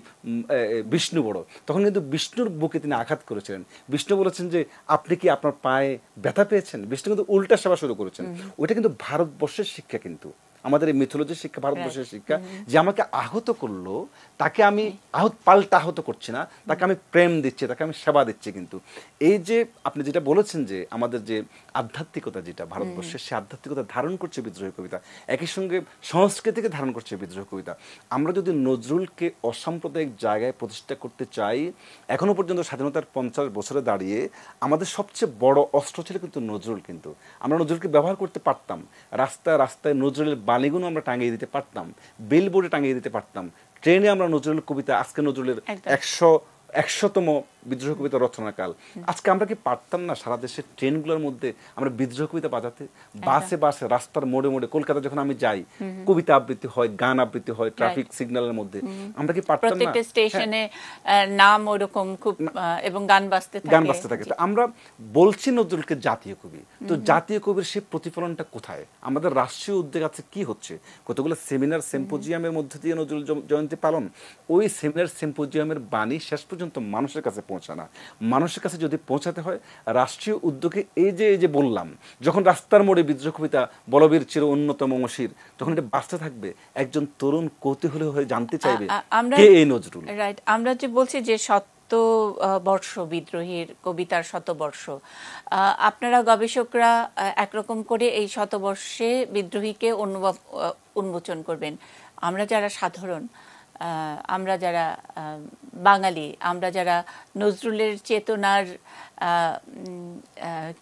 বিষ্ণু বড়, তখন কিন্তু বিষ্ণুর বুকে তিনি আঘাত করেছিলেন। বিষ্ণু বলেছেন যে আপনি কি আপনার পায়ে ব্যথা পেয়েছেন? বিষ্ণু কিন্তু উল্টা সেবা শুরু করেছেন। ওইটা কিন্তু ভারতবর্ষের শিক্ষা, কিন্তু আমাদের এই মিথোলজির শিক্ষা, ভারতবর্ষের শিক্ষা, যে আমাকে আহত করলো তাকে আমি পাল্টা আহত করছি না, তাকে আমি প্রেম দিচ্ছি, তাকে আমি সেবা দিচ্ছি। কিন্তু এই যে আপনি যেটা বলেছেন যে আমাদের যে আধ্যাত্মিকতা, যেটা ভারতবর্ষের, সে আধ্যাত্মিকতা ধারণ করছে বিদ্রোহী কবিতা, একই সঙ্গে সংস্কৃতিকে ধারণ করছে বিদ্রোহী কবিতা। আমরা যদি নজরুলকে অসাম্প্রদায়িক জায়গায় প্রতিষ্ঠা করতে চাই, এখনো পর্যন্ত স্বাধীনতার 50 বছরে দাঁড়িয়ে আমাদের সবচেয়ে বড় অস্ত্র ছিল কিন্তু নজরুল। কিন্তু আমরা নজরুলকে ব্যবহার করতে পারতাম, রাস্তায় রাস্তায় নজরুলের বাণীগুলো আমরা টাঙিয়ে দিতে পারতাম, বিলবোর্ডে টাঙিয়ে দিতে পারতাম, ট্রেনে আমরা নজরুলের কবিতা, আজকে নজরুলের 100তম বিদ্রোহ কবিতা রচনাকাল, আজকে আমরা কি পারতাম না সারা দেশের ট্রেনগুলোর মধ্যে আমরা বিদ্রোহ কবিতা বাজাতে? বাসে বাসে, রাস্তার মোড়ে মোড়ে, কলকাতা যখন আমি যাই, কবিতা আবৃত্তি হয়, গান আবৃত্তি হয়, ট্রাফিক সিগন্যালের মধ্যে, আমরা কি পারতাম না? প্রত্যেকটা স্টেশনে নাম ওরকম খুব, এবং গান বাজতে থাকে। তো আমরা বলছি নজরুলকে জাতীয় কবি, তো জাতীয় কবির সেই প্রতিফলনটা কোথায়? আমাদের রাষ্ট্রীয় উদ্যোগ আছে কি হচ্ছে? কতগুলো সেমিনার সিম্পোজিয়ামের মধ্যে দিয়ে নজরুল জয়ন্তী পালন, ওই সেমিনার সিম্পোজিয়ামের বাণী শেষ পর্যন্ত মানুষের কাছে পৌঁছানা। মানুষের কাছে যদি পৌঁছাতে হয় রাষ্ট্রীয় উদ্যোগে, এই যে বললাম, যখন রাস্তার মোড়ে বিদ্রোহ কবিতা বলবীর চির উন্নতম মশির, তখন এটা বাঁচতে থাকবে, একজন তরুণ কৌতূহলী হয়ে জানতে চাইবে কে এই নজরুল। রাইট, আমরা যে বলছি যে শতবর্ষ বিদ্রোহীর কবিতার শতবর্ষ, আপনারা গবেষকরা একরকম করে এই শতবর্ষে বিদ্রোহীকে উন্মোচন করবেন। আমরা যারা সাধারণ, আমরা যারা বাঙালি, আমরা যারা নজরুলের চেতনার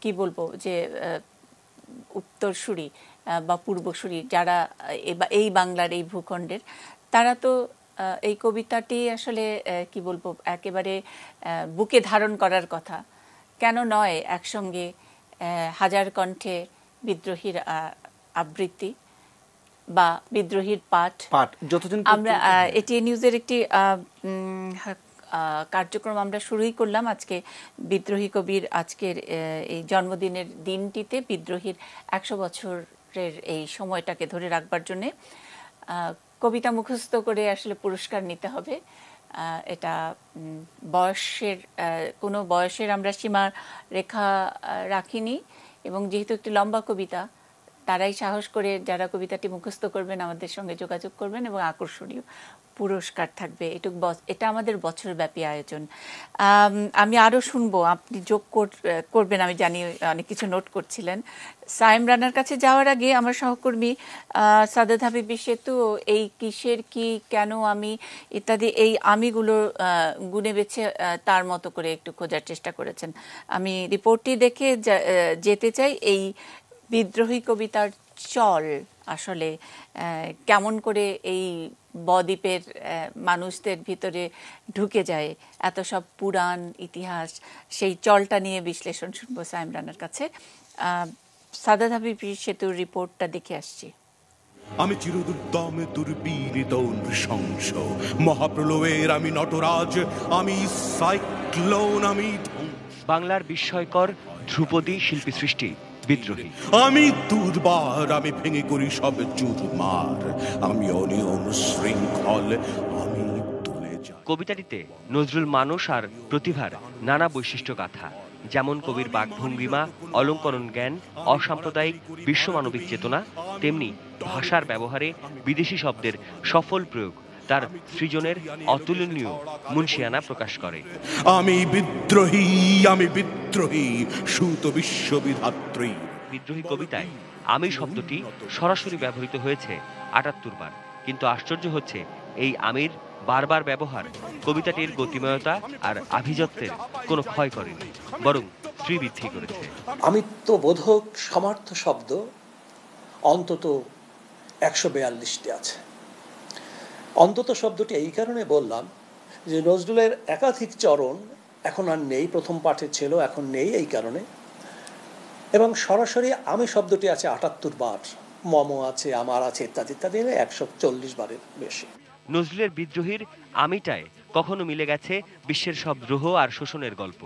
কি বলবো যে উত্তরসূরি বা পূর্বসূরি, যারা এই বাংলার এই ভূখণ্ডের, তারা তো এই কবিতাটি আসলে কি বলবো একেবারে বুকে ধারণ করার কথা। কেন নয় একসঙ্গে হাজার কণ্ঠে বিদ্রোহীর আবৃত্তি বা বিদ্রোহীর পাঠ। যতদিন আমরা এটিএন নিউজের একটি কার্যক্রম আমরা শুরুই করলাম আজকে বিদ্রোহী কবির আজকের এই জন্মদিনের দিনটিতে বিদ্রোহীর 100 বছরের এই সময়টাকে ধরে রাখবার জন্যে কবিতা মুখস্থ করে আসলে পুরস্কার নিতে হবে। এটা কোনো বয়সের আমরা সীমা রেখা রাখিনি, এবং যেহেতু একটি লম্বা কবিতা, তারাই সাহস করে যারা কবিতাটি মুখস্থ করবেন আমাদের সঙ্গে যোগাযোগ করবেন, এবং আকর্ষণীয় পুরস্কার থাকবে। এটা আমাদের বছরব্যাপী আয়োজন। আমি আরও শুনবো, আপনি যোগ করবেন আমি জানি, অনেক কিছু নোট করছিলেন। সায়েম রানার কাছে যাওয়ার আগে আমার সহকর্মী সাদাত হাবিবি সেতু এই কিসের কি কেন আমি ইত্যাদি এই আমিগুলো গুনে বেছে তার মতো করে একটু খোঁজার চেষ্টা করেছেন। আমি রিপোর্টটি দেখে যেতে চাই এই বিদ্রোহী কবিতার চল আসলে কেমন করে এই বদ্বীপের মানুষদের ভিতরে ঢুকে যায়, এত সব পুরাণ ইতিহাস, সেই চলটা নিয়ে বিশ্লেষণ শুনবো সায়েম রানার কাছে। সাদাত হাবিবি সেতুর রিপোর্টটা দেখে আসছি। আমি চিরদুর্দমে দুর্বীরিত নৃশংস মহাপ্রলয়ের আমি নটরাজ, আমি সাইক্লোন, আমি বাংলার বিস্ময়কর ধ্রুপদী শিল্পী সৃষ্টি বিদ্রোহী। আমি দুর্বার, আমি ভেঙে করি সব চুরমার, আমি অনিয়ম শৃঙ্খল, আমি তুলে যাই। কবিতাটিতে নজরুল মানুষ আর প্রতিভার নানা বৈশিষ্ট্য গাথা, যেমন কবির বাকভঙ্গিমা, অলঙ্করণ জ্ঞান, অসাম্প্রদায়িক বিশ্বমানবিক চেতনা, তেমনি ভাষার ব্যবহারে বিদেশি শব্দের সফল প্রয়োগ তার সৃজনের অতুলনীয় মুনশিয়ানা প্রকাশ করে। আমি বিদ্রোহী, আমি বিদ্রোহী, সুত বিশ্ববিধাত্রী। বিদ্রোহী কবিতায় আমি শব্দটি সরাসরি ব্যবহৃত হয়েছে ৭৮ বার, কিন্তু আশ্চর্য হচ্ছে এই আমির বারবার ব্যবহার কবিতাটির গতিময়তা আর আভিজাত্যের কোনো ক্ষয় করেনি, বরং শ্রীবৃদ্ধি করেছে। আমিত্ববোধক সমার্থ শব্দ অন্তত ১৪২টি আছে। অন্তত শব্দটি এই কারণে বললাম যে নজরুলের একাধিক চরণ এখন আর নেই, প্রথম পাঠে ছিল, এখন নেই এই কারণে। এবং সরাসরি আমি শব্দটি আছে ৭৮ বার, মম আছে, আমার আছে ইত্যাদি ইত্যাদি, ১৪০ বারের বেশি। নজরুলের বিদ্রোহীর আমিটায় কখনো মিলে গেছে বিশ্বের সব দ্রোহ আর শোষণের গল্প,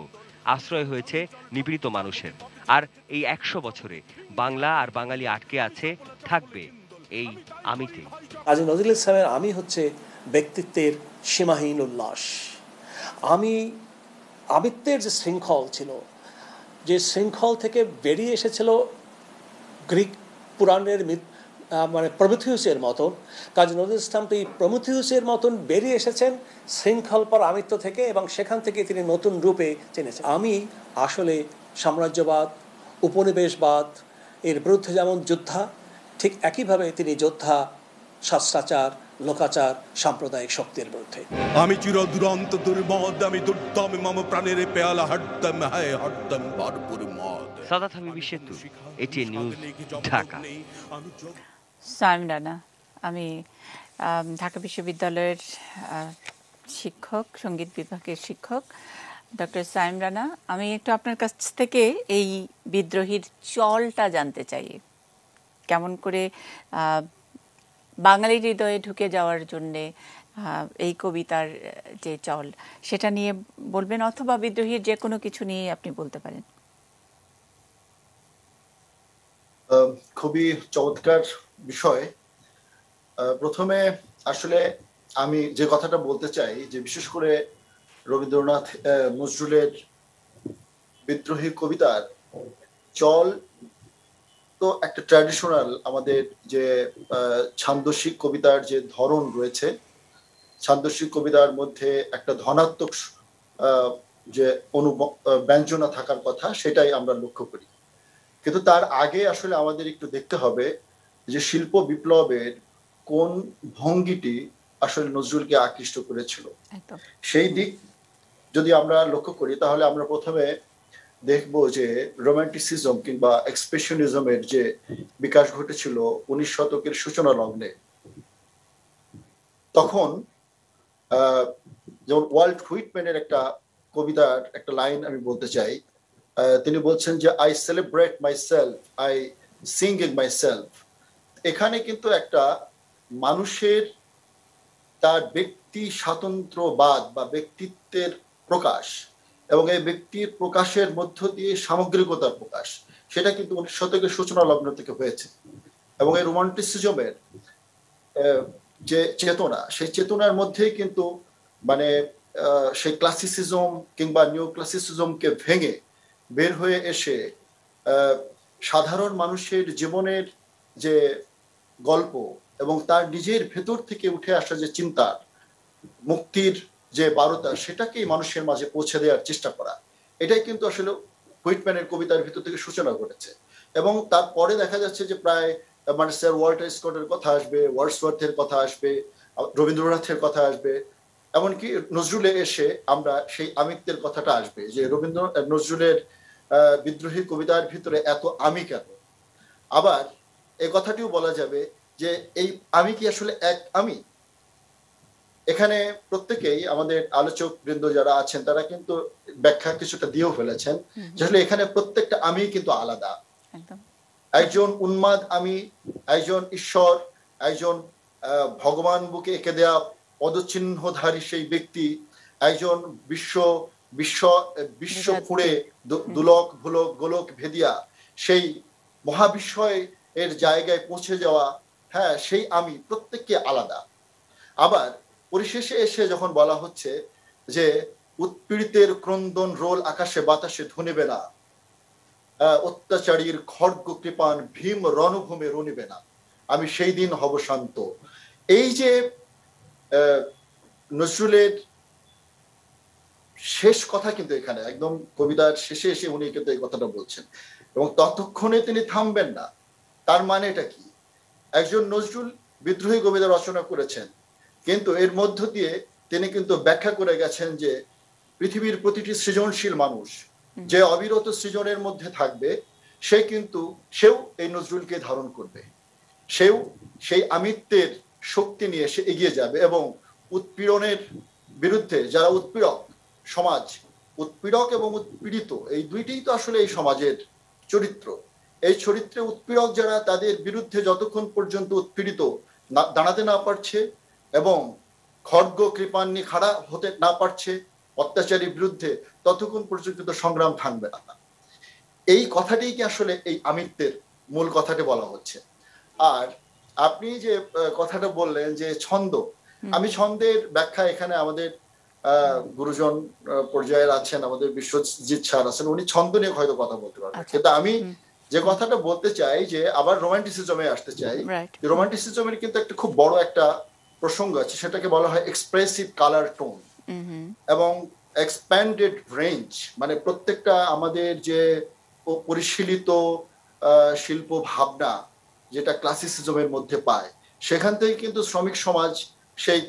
আশ্রয় হয়েছে নিপীড়িত মানুষের। আর এই ১০০ বছরে বাংলা আর বাঙালি আটকে আছে, থাকবে এই আমিতে। আজ নজরুল ইসলামের আমি হচ্ছে ব্যক্তিত্বের সীমাহীন উল্লাস। আমিত্বের যে শৃঙ্খল ছিল, যে শৃঙ্খল থেকে বেরিয়ে এসেছিল গ্রিক পুরাণের মানে প্রমিথিউসের মতন, কাজী নজরুল ইসলাম তো এই প্রমিথিউসের মতন বেরিয়ে এসেছেন শৃঙ্খল পর আমিত্ব থেকে, এবং সেখান থেকে তিনি নতুন রূপে চেনেছেন। আমি আসলে সাম্রাজ্যবাদ, উপনিবেশবাদ এর বিরুদ্ধে যেমন যোদ্ধা, ঠিক একইভাবে তিনি যোদ্ধা শাস্ত্রাচার, লোকাচার, সাম্প্রদায়িক শক্তির বিরুদ্ধে। আমি চির দুরন্ত দুর্মদ, আমি দুর্দম, মম প্রাণের পেয়ালা হরদম হায় হরদম ভরপুর মদ। সাদাত হাবিবি সেতু, এটিএন নিউজ, ঢাকা। সায়েম রানা, আমি ঢাকা বিশ্ববিদ্যালয়ের শিক্ষক, সঙ্গীত বিভাগের শিক্ষক ডক্টর সায়েম রানা। আমি একটু আপনার কাছ থেকে এই বিদ্রোহীর চলটা জানতে চাই, কেমন করে বাঙালির হৃদয়ে ঢুকে যাওয়ার জন্যে এই কবিতার যে চল সেটা নিয়ে বলবেন, অথবা বিদ্রোহীর যে কোনো কিছু নিয়ে আপনি বলতে পারেন। খুবই চমৎকার বিষয়। প্রথমে আসলে আমি যে কথাটা বলতে চাই যে বিশেষ করে রবীন্দ্রনাথ নজরুলের বিদ্রোহী কবিতার চল তো একটা ট্র্যাডিশনাল, আমাদের যে ছান্দসিক কবিতার যে ধরন রয়েছে, ছান্দসিক কবিতার মধ্যে একটা ধনাত্মক যে ব্যঞ্জনা থাকার কথা, সেটাই আমরা লক্ষ্য করি। কিন্তু তার আগে আসলে আমাদের একটু দেখতে হবে যে শিল্প বিপ্লবের কোন ভঙ্গিটি আসলে নজরুলকে আকৃষ্ট করেছিল। সেই দিক যদি আমরা লক্ষ্য করি তাহলে আমরা প্রথমে দেখব যে রোমান্টিসিজম কিংবা এক্সপ্রেশনিজমের যে বিকাশ ঘটেছিল ১৯ শতকের সূচনা লগ্নে, তখন যেমন ওয়াল্ট হুইটম্যানের একটা কবিতার একটা লাইন আমি বলতে চাই। তিনি বলছেন যে I celebrate my self, I sing in my self. এখানে কিন্তু একটা মানুষের তার ব্যক্তি স্বাতন্ত্র্যবাদ বা ব্যক্তিত্বের প্রকাশ এবং এই ব্যক্তির প্রকাশের মধ্য দিয়ে সামগ্রিকতার প্রকাশ, সেটা কিন্তু 19 শতকের সূচনা লগ্ন থেকে হয়েছে। এবং এই রোমান্টিসিজমের যে চেতনা, সেই চেতনার মধ্যেই কিন্তু মানে সেই ক্লাসিসিজম কিংবা নিউ ক্লাসিসিজমকে ভেঙে বের হয়ে এসে সাধারণ মানুষের জীবনের যে গল্প এবং তার নিজের ভেতর থেকে উঠে আসা যে চিন্তা, মুক্তির যে বারতা, সেটাকেই মানুষের মাঝে পৌঁছে দেওয়ার চেষ্টা করা, এটাই কিন্তু আসলে হুইটম্যানের কবিতার ভিতর থেকে সূচনা ঘটেছে। এবং তারপরে দেখা যাচ্ছে যে প্রায় মানে স্যার ওয়াল্টার স্কটের কথা আসবে, ওয়ার্ডসওয়ার্থের কথা আসবে, রবীন্দ্রনাথের কথা আসবে, এমনকি নজরুলে এসে আমরা সেই আমিত্বের কথাটা আসবে যে নজরুলের বিদ্রোহী কবিতার ভিতরে এত আমি কেন। আবার এই কথাটিও বলা যাবে যে এই আমি কি আসলে এক আমি? এখানে প্রত্যেকেই আমাদের আলোচক বৃন্দ যারা আছেন তারা কিন্তু ব্যাখ্যা কিছুটা দিয়েও ফেলেছেন, আসলে এখানে প্রত্যেকটা আমি কিন্তু আলাদা। একজন উন্মাদ আমি, একজন ঈশ্বর, একজন ভগবান বুকে এঁকে দেয়া পদচিহ্নধারী সেই ব্যক্তি, একজন বিশ্ব খুঁড়ে দুলক ভুলক গোলক ভেদিয়া সেই মহাবিশ্বয় এর জায়গায় পৌঁছে যাওয়া, হ্যাঁ সেই আমি প্রত্যেককে আলাদা। আবার পরিশেষে এসে যখন বলা হচ্ছে যে উৎপীড়িতের ক্রন্দন রোল আকাশে বাতাসে ধনিবে না, অত্যাচারীর খড়গ কৃপান ভীম রণভূমে রণিবে না, আমি সেই দিন হব শান্ত। এই যে নজরুলের শেষ কথা কিন্তু এখানে একদম কবিতার শেষে এসে উনি কিন্তু এই কথাটা বলছেন এবং ততক্ষণে তিনি থামবেন না। তার মানে এটা কি? একজন নজরুল বিদ্রোহী কবিতা রচনা করেছেন, কিন্তু এর মধ্য দিয়ে তিনি কিন্তু ব্যাখ্যা করে গেছেন যে পৃথিবীর প্রতিটি সৃজনশীল মানুষ যে অবিরত সৃজনের মধ্যে থাকবে, সেও এই নজরুলকে ধারণ করবে, সেও সেই আমিত্বের শক্তি নিয়ে সে এগিয়ে যাবে এবং উৎপীড়নের বিরুদ্ধে যারা উৎপীড়ক সমাজ, উৎপীড়ক এবং উৎপীড়িত এই দুইটাই তো আসলে এই সমাজের চরিত্র। এই চরিত্রে উৎপীড়ক যারা, তাদের বিরুদ্ধে যতক্ষণ পর্যন্ত উৎপীড়িত দাঁড়াতে না পারছে এবং খড়গ কৃপান্নি খাড়া হতে না পারছে অত্যাচারীর বিরুদ্ধে, ততক্ষণ পর্যন্ত সংগ্রাম থামবে না। এই কথাটি কি আসলে এই আমিত্বের মূল কথাটি বলা হচ্ছে। আর আপনি যে কথাটা বললেন যে ছন্দ, আমি ছন্দের ব্যাখ্যা এখানে আমাদের গুরুজন পর্যায়ের আছেন, আমাদের বিশ্বজিৎ স্যার আছেন, উনি ছন্দ নিয়ে হয়তো কথা বলতে পারবেন। কিন্তু আমি যে কথাটা বলতে চাই যে আবার রোমান্টিসিজমে আসতে চাই। রোমান্টিসিজমের কিন্তু একটা খুব বড় একটা প্রসঙ্গ আছে, সেটাকে বলা হয় এক্সপ্রেসিভ কালার টোন এবং এক্সপ্যান্ডেড রেঞ্জ। মানে প্রত্যেকটা আমাদের যে পরিশীলিত শিল্প ভাবনা যেটা ক্লাসিসিজমের মধ্যে পায়, সেখান থেকে কিন্তু শ্রমিক সমাজ সেই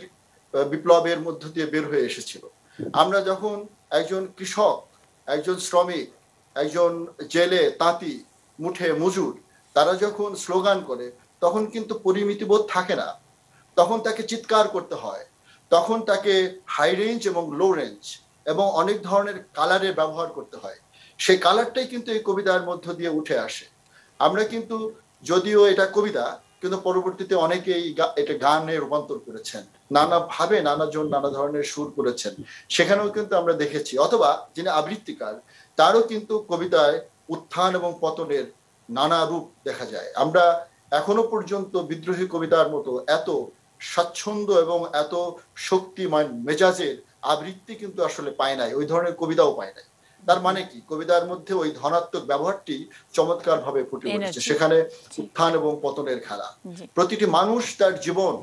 বিপ্লবের মধ্য দিয়ে বের হয়ে এসেছিল। আমরা যখন একজন কৃষক, একজন শ্রমিক, একজন জেলে তাঁতি, মুঠে মজুর, তারা যখন স্লোগান করে তখন কিন্তু পরিমিতিবোধ থাকে না, তখন তাকে চিৎকার করতে হয়, তখন তাকে হাই রেঞ্জ এবং লো রেঞ্জ এবং অনেক ধরনের কালারের ব্যবহার করতে হয়। সেই কালারটাই কিন্তু এই কবিতার মধ্য দিয়ে উঠে আসে। আমরা কিন্তু যদিও এটা কবিতা, কিন্তু পরবর্তীতে অনেকেই এটা গানে রূপান্তর করেছেন, নানা ভাবে নানাজন নানা ধরনের সুর করেছেন, সেখানেও কিন্তু আমরা দেখেছি। অথবা যিনি আবৃত্তিকার, তারও কিন্তু কবিতায় উত্থান এবং পতনের নানা রূপ দেখা যায়। আমরা এখনো পর্যন্ত বিদ্রোহী কবিতার মতো এত স্বাচ্ছন্দ্য এবং এত শক্তিমান মেজাজের আবৃত্তি কিন্তু আসলে পায় নাই, ওই ধরনের কবিতাও পায় নাই। তার মানে কি? কবিতার মধ্যে ওই ধনাত্মক ব্যবহারটি চমৎকার ভাবে ফুটে উঠেছে। সেখানে উত্থান এবং পতনের খেলা, প্রতিটি মানুষ তার জীবন,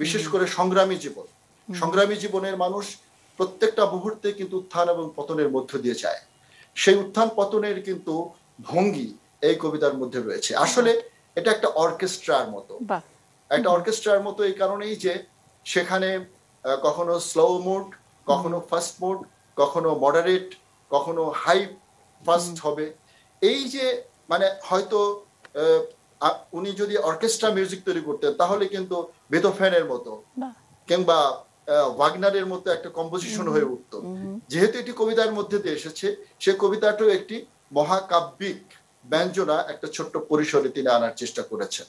বিশেষ করে সংগ্রামী জীবনের মানুষ প্রত্যেকটা মুহূর্তে কিন্তু উত্থান এবং পতনের মধ্য দিয়ে যায়। সেই উত্থান পতনের কিন্তু ভঙ্গি এই কবিতার মধ্যে রয়েছে। আসলে এটা একটা অর্কেস্ট্রার মতো, এই কারণেই যে সেখানে কখনো স্লো মুড, কখনো ফাস্ট মুড, কখনো মডারেট, কখনো হাই ফাস্ট হবে। এই যে মানে হয়তো উনি যদি অর্কেস্ট্রা মিউজিক তৈরি করতেন, তাহলে কিন্তু বেথোভেনের মতো কিংবা ওয়াগনারের মতো একটা কম্পোজিশন হয়ে উঠত। যেহেতু এটি কবিতার মধ্যে দিয়ে এসেছে, সে কবিতাটাও একটি মহাকাব্যিক ব্যঞ্জনা একটা ছোট্ট পরিসরে তিনি আনার চেষ্টা করেছেন।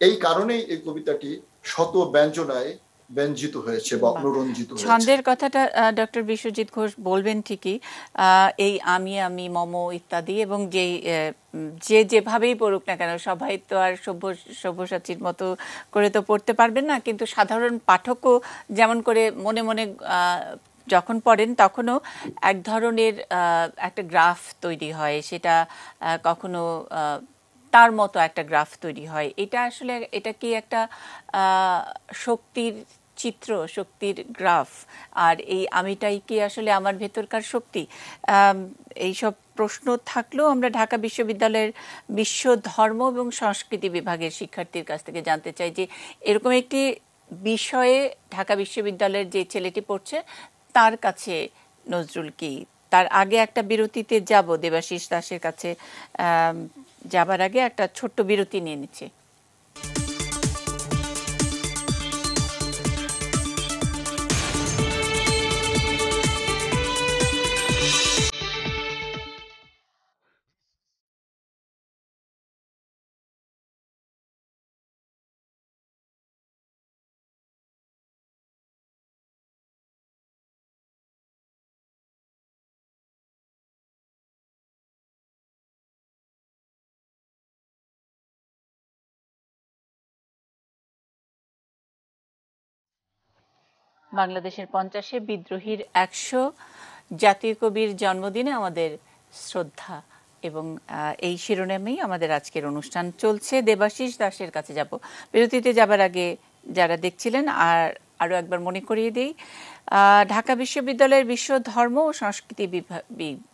এই কারণেই এই কবিতাটি শত ব্যঞ্জনায় ব্যঞ্জিত হয়েছে বা অনুরঞ্জিত হয়েছে। ছন্দের কথাটা ডক্টর বিশ্বজিৎ ঘোষ বলবেন ঠিকই, এই আমি আমি মম ইত্যাদি, এবং যে যেভাবেই পড়ুক না কেন সবাই তো আর সব্যসাচীর মতো করে তো পড়তে পারবেন না, কিন্তু সাধারণ পাঠকও যেমন করে মনে মনে যখন পড়েন তখনও এক ধরনের একটা গ্রাফ তৈরি হয়, সেটা কখনো তার মতো একটা গ্রাফ তৈরি হয়। এটা আসলে এটা কি একটা শক্তির চিত্র, শক্তির গ্রাফ, আর এই আমিটাই কি আসলে আমার ভেতরকার শক্তি? এইসব প্রশ্ন থাকলেও আমরা ঢাকা বিশ্ববিদ্যালয়ের বিশ্ব ধর্ম এবং সংস্কৃতি বিভাগের শিক্ষার্থীর কাছ থেকে জানতে চাই যে এরকম একটি বিষয়ে ঢাকা বিশ্ববিদ্যালয়ের যে ছেলেটি পড়ছে তার কাছে নজরুল কি। তার আগে একটা বিরতিতে যাব, দেবাশিস দাসের কাছে যাবার আগে একটা ছোট্ট বিরতি নিয়ে নিচ্ছি। বাংলাদেশের 50-এ বিদ্রোহীর 100 জাতীয় কবির জন্মদিনে আমাদের শ্রদ্ধা, এবং এই শিরোনামেই আমাদের আজকের অনুষ্ঠান চলছে। দেবাশিস দাসের কাছে যাব। বিরতিতে যাবার আগে যারা দেখছিলেন আরও একবার মনে করিয়ে দিই, ঢাকা বিশ্ববিদ্যালয়ের বিশ্ব ধর্ম ও সংস্কৃতি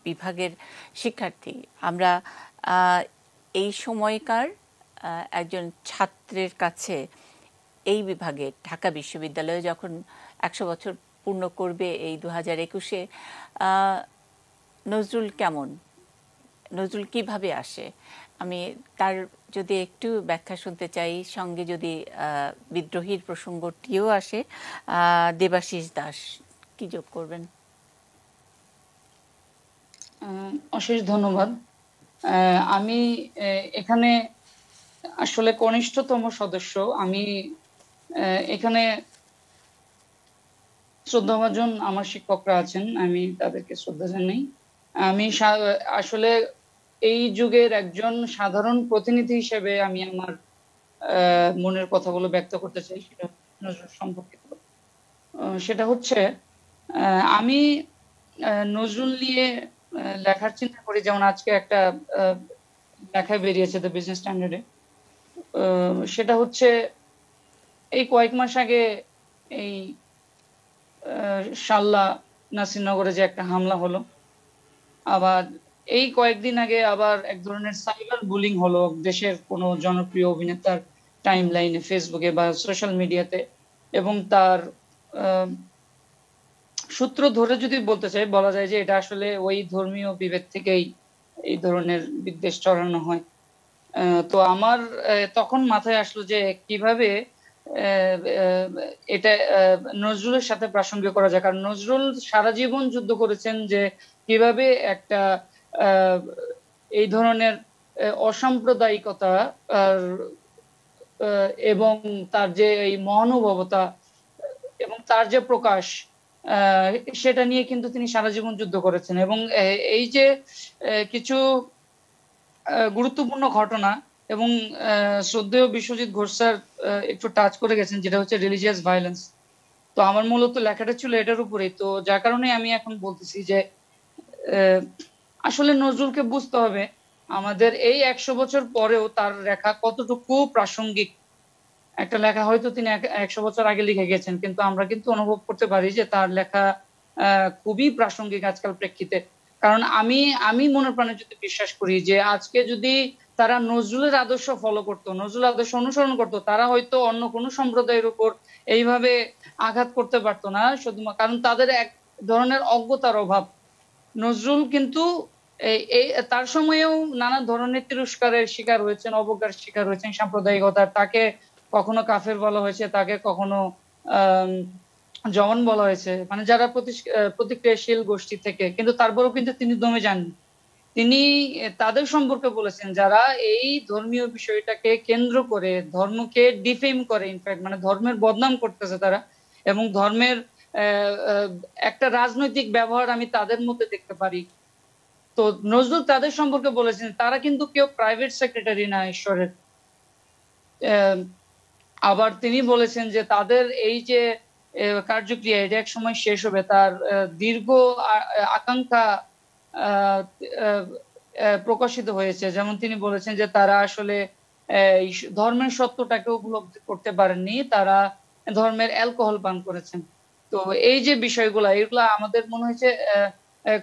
বিভাগের শিক্ষার্থী আমরা। এই সময়কার একজন ছাত্রের কাছে এই বিভাগে ঢাকা বিশ্ববিদ্যালয়ে যখন 100 বছর পূর্ণ করবে এই 2021-এ, নজরুল কেমন, নজরুল কিভাবে আসে, আমি তার যদি একটু ব্যাখ্যা শুনতে চাই, সঙ্গে যদি বিদ্রোহীর প্রসঙ্গটিও আসে। দেবাশিস দাস কি যোগ করবেন? অশেষ ধন্যবাদ। আমি এখানে আসলে কনিষ্ঠতম সদস্য। আমি এখানে শ্রদ্ধাভাজন আমার শিক্ষকরা আছেন, আমি তাদেরকে শ্রদ্ধা জানাই। আমি আসলে এই যুগের একজন সাধারণ প্রতিনিধি হিসেবে আমি আমার মনের কথাগুলো ব্যক্ত করতে চাই, সেটা নজরুল সম্পর্কিত। সেটা হচ্ছে আমি নজরুল নিয়ে লেখার চিন্তা করি, যেমন আজকে একটা লেখা বেরিয়েছে দ্য বিজনেস স্ট্যান্ডার্ডে। সেটা হচ্ছে এই কয়েক মাস আগে এই শাল্লা নাসিরনগরে যে একটা হামলা হলো, আবার এই কয়েকদিন আগে আবার এক ধরনের সাইবার বুলিং হলো দেশের কোনো জনপ্রিয় অভিনেতার টাইম লাইনে, ফেসবুকে বা সোশ্যাল মিডিয়াতে। এবং তার সূত্র ধরে যদি বলতে চাই, বলা যায় যে এটা আসলে ওই ধর্মীয় বিভেদ থেকেই এই ধরনের বিদ্বেষ ছড়ানো হয়। তো আমার তখন মাথায় আসলো যে কিভাবে এটা নজরুলের সাথে প্রাসঙ্গিক করা যায়, কারণ নজরুল সারা জীবন যুদ্ধ করেছেন যে কিভাবে একটা এই ধরনের অসাম্প্রদায়িকতা এবং তার যে এই মহানুভবতা এবং তার যে প্রকাশ, সেটা নিয়ে কিন্তু তিনি সারা জীবন যুদ্ধ করেছেন। এবং এই যে কিছু গুরুত্বপূর্ণ ঘটনা, এবং শ্রদ্ধেয় বিশ্বজিৎ ঘোষ স্যার একটু টাচ করে গেছেন, যেটা হচ্ছে রিলিজিয়াস ভায়োলেন্স। তো আমার মূলত লেখাটা ছিল এটার উপরেই। তো যার কারণে আমি এখন বলতেছি যে আসলে নজরুলকে বুঝতে হবে আমাদের এই 100 বছর পরেও তার লেখা কতটুকু প্রাসঙ্গিক। একটা লেখা হয়তো তিনি 100 বছর আগে লিখে গেছেন, কিন্তু আমরা কিন্তু অনুভব করতে পারি যে তার লেখা খুবই প্রাসঙ্গিক আজকাল প্রেক্ষিতে। কারণ আমি মনে প্রাণে যদি বিশ্বাস করি যে আজকে যদি তারা নজরুলের আদর্শ ফলো করতো, নজরুল আদর্শ অনুসরণ করতো, তারা হয়তো অন্য কোনো সম্প্রদায়ের উপর এইভাবে আঘাত করতে পারতো না, শুধুমাত্র কারণ তাদের এক ধরনের অজ্ঞতার অভাব। নজরুল কিন্তু তার সময়েও নানা ধরনের তিরস্কারের শিকার হয়েছেন, অবজ্ঞার শিকার হয়েছেন সাম্প্রদায়িকতার। তাকে কখনো কাফের বলা হয়েছে, তাকে কখনো জওয়ান বলা হয়েছে, মানে যারা প্রতিক্রিয়াশীল গোষ্ঠী থেকে, কিন্তু তারপরেও কিন্তু তিনি দমে যাননি। তিনি তাদের সম্পর্কে বলেছেন যারা এই ধর্মীয় বিষয়টাকে কেন্দ্র করে ধর্মকে ডিফেম করে, ইনফ্যাক্ট মানে ধর্মের বদনাম করতেছে তারা, এবং ধর্মের একটা রাজনৈতিক ব্যবহার আমি তাদের মধ্যে দেখতে পারি। তো নজরুল তাদের সম্পর্কে বলেছেন তারা কিন্তু কেউ প্রাইভেট সেক্রেটারি না ঈশ্বরের। আবার তিনি বলেছেন যে তাদের এই যে কার্যক্রিয়া এটা এক সময় শেষ হবে, তার দীর্ঘ আকাঙ্ক্ষা প্রকাশিত হয়েছে। যেমন তিনি বলেছেন যে তারা আসলে ধর্মের সত্যটাকে উপলব্ধি করতে পারেননি, তারা ধর্মের অ্যালকোহল পান করেছেন। তো এই যে বিষয়গুলা এগুলা আমাদের মনে হয়েছে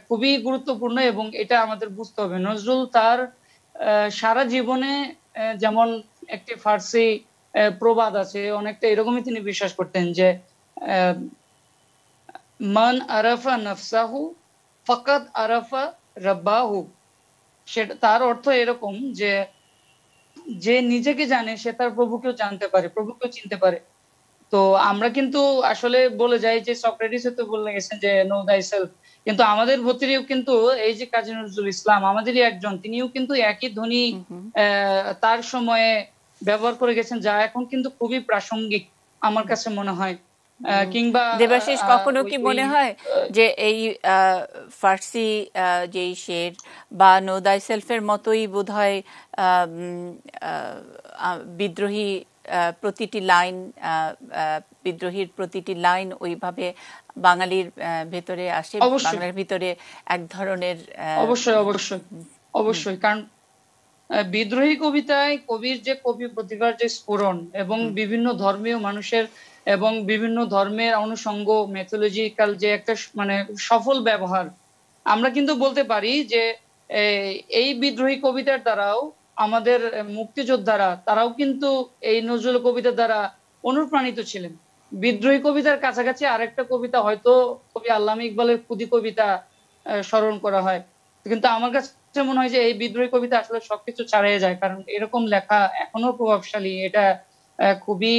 খুবই গুরুত্বপূর্ণ এবং এটা আমাদের বুঝতে হবে। নজরুল তার সারা জীবনে যেমন একটি ফার্সি প্রবাদ আছে, অনেকটা এরকমই তিনি বিশ্বাস করতেন যে মান আরাফা নাফসাহু ফাকাদ আরাফা রাব্বাহু। সেটা তার অর্থ এরকম যে যে নিজেকে জানে সে তার প্রভুকেও জানতে পারে, প্রভুকেও চিনতে পারে। তো আমরা কিন্তু আসলে বলে যাই যে সক্রেটিস তো বলে গেছেন যে নো দাই সেলফ, কিন্তু আমাদের ভতিরিও কিন্তু এই যে কাজী নজরুল ইসলাম আমাদেরই একজন, তিনিও কিন্তু একই ধ্বনি তার সময়ে ব্যবহার করে গেছেন, যা এখন কিন্তু খুবই প্রাসঙ্গিক আমার কাছে মনে হয়। কিংবা দেবাশিস, কখনো কি মনে হয় যে এই ফার্সি যেই শের বা নো দাই সেলফের মতোই বোধহয় বিদ্রোহী প্রতিটি লাইন, বিদ্রোহীর প্রতিটি লাইন ওইভাবে বাঙালির ভেতরে আসে, বাংলার ভিতরে এক ধরনের অবশ্যই অবশ্যই অবশ্যই কারণ বিদ্রোহী কবিতায় কবির যে কবি প্রতিভার যে স্ফুরণ এবং বিভিন্ন ধর্মীয় মানুষের এবং বিভিন্ন ধর্মের অনুষঙ্গ মেথোলজিক্যাল যে একটা মানে সফল ব্যবহার, আমরা কিন্তু বলতে পারি যে এই বিদ্রোহী কবিতার দ্বারাও আমাদের মুক্তিযোদ্ধারা তারাও কিন্তু এই নজরুল কবিতার দ্বারা অনুপ্রাণিত ছিলেন। বিদ্রোহী কবিতার কাছাকাছি আরেকটা কবিতা হয়তো কবি আল্লামা ইকবালের খুদি কবিতা স্মরণ করা হয়, কিন্তু আমার কাছে মনে হয় যে এই বিদ্রোহী কবিতা আসলে সবকিছু ছাড়িয়ে যায়, কারণ এরকম লেখা এখনো প্রভাবশালী, এটা খুবই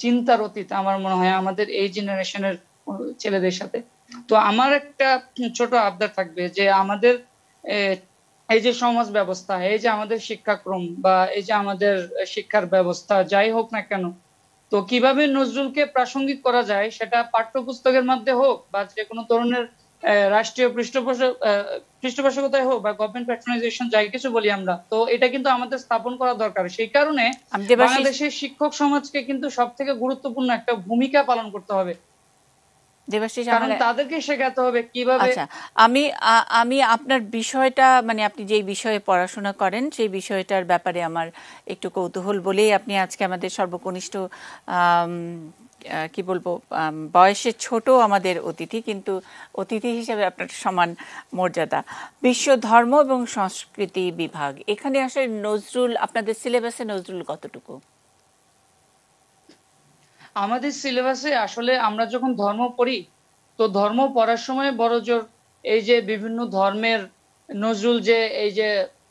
চিন্তার অতীত আমার মনে হয় আমাদের এই জেনারেশনের ছেলেদের সাথে। তো আমার একটা ছোট আবদার থাকবে যে আমাদের এই যে সমাজ ব্যবস্থা, এই যে আমাদের শিক্ষাক্রম বা এই যে আমাদের শিক্ষার ব্যবস্থা যাই হোক না কেন, তো কিভাবে নজরুলকে প্রাসঙ্গিক করা যায় সেটা পাঠ্যপুস্তকের মধ্যে হোক বা যে কোনো ধরনের রাষ্ট্রীয় পৃষ্ঠপোষকতায় হোক বা গভর্নমেন্ট প্যাট্রনাইজেশন যাই কিছু বলি আমরা, তো এটা কিন্তু আমাদের স্থাপন করা দরকার। সেই কারণে বাংলাদেশের শিক্ষক সমাজকে কিন্তু সব থেকে গুরুত্বপূর্ণ একটা ভূমিকা পালন করতে হবে, কারণ তাদেরকে শেখাতে হবে কিভাবে। আচ্ছা, আমি আপনার বিষয়টা মানে আপনি যেই বিষয়ে পড়াশোনা করেন সেই বিষয়টার ব্যাপারে আমার একটু কৌতূহল বলেই আপনি আজকে আমাদের সর্বকনিষ্ঠ কি বলবো বয়সে ছোট আমাদের অতিথি, কিন্তু অতিথি হিসেবে আপনার সমান মর্যাদা। বিশ্ব ধর্ম এবং সংস্কৃতি বিভাগ, এখানে আসলে নজরুল আপনাদের সিলেবাসে নজরুল কতটুকু? আমাদের সিলেবাসে আসলে আমরা যখন ধর্ম পড়ি তো ধর্ম পড়ার সময় বড় জোর এই যে বিভিন্ন ধর্মের নজরুল যে এই যে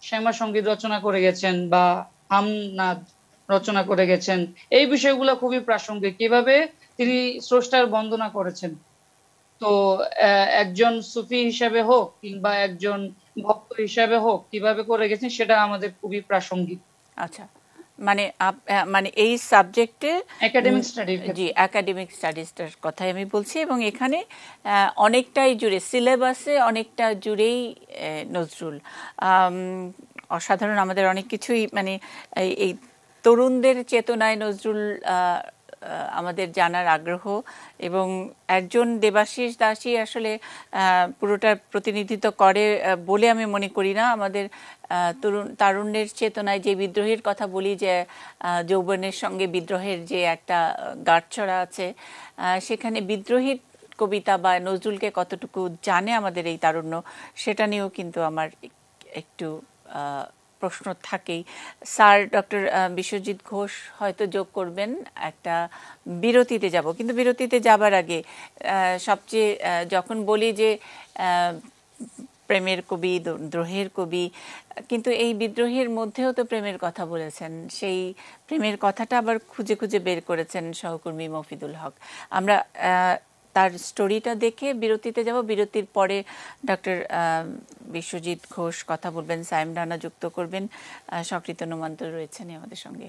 শ্যামা সঙ্গীত রচনা করে গেছেন বা হামনাদ রচনা করে গেছেন, এই বিষয়গুলো খুবই প্রাসঙ্গিক, কিভাবে তিনি স্রষ্টার বন্দনা করেছেন। তো একজন সুফি হিসাবে হোক কিংবা একজন ভক্ত হিসাবে হোক কিভাবে করে গেছেন সেটা আমাদের খুবই প্রাসঙ্গিক। আচ্ছা, মানে এই সাবজেক্টে একাডেমিক স্টাডি, জি একাডেমিক স্টাডিজটার কথাই আমি বলছি, এবং এখানে অনেকটাই জুড়ে সিলেবাসে অনেকটা জুড়েই নজরুল অসাধারণ। আমাদের অনেক কিছুই মানে এই তরুণদের চেতনায় নজরুল আমাদের জানার আগ্রহ, এবং একজন দেবাশিস দাসী আসলে পুরোটা প্রতিনিধিত্ব করে বলে আমি মনে করি না। আমাদের তারুণ্যের চেতনায় যে বিদ্রোহের কথা বলি, যে যৌবনের সঙ্গে বিদ্রোহের যে একটা গাঁটছড়া আছে, সেখানে বিদ্রোহী কবিতা বা নজরুলকে কতটুকু জানে আমাদের এই তারুণ্য, সেটা নিয়েও কিন্তু আমার একটু প্রশ্ন থাকেই। স্যার ডক্টর বিশ্বজিৎ ঘোষ হয়তো যোগ করবেন। একটা বিরতিতে যাব, কিন্তু বিরতিতে যাবার আগে সবচেয়ে যখন বলি যে প্রেমের কবি, দ্রোহের কবি, কিন্তু এই বিদ্রোহের মধ্যেও তো প্রেমের কথা বলেছেন, সেই প্রেমের কথাটা আবার খুঁজে খুঁজে বের করেছেন সহকর্মী মফিদুল হক। আমরা তার স্টোরিটা দেখে বিরতিতে যাব। বিরতির পরে ডক্টর বিশ্বজিৎ ঘোষ কথা বলবেন, সাইম রানা যুক্ত করবেন, সকৃত নোমান্ত রয়েছেন আমাদের সঙ্গে।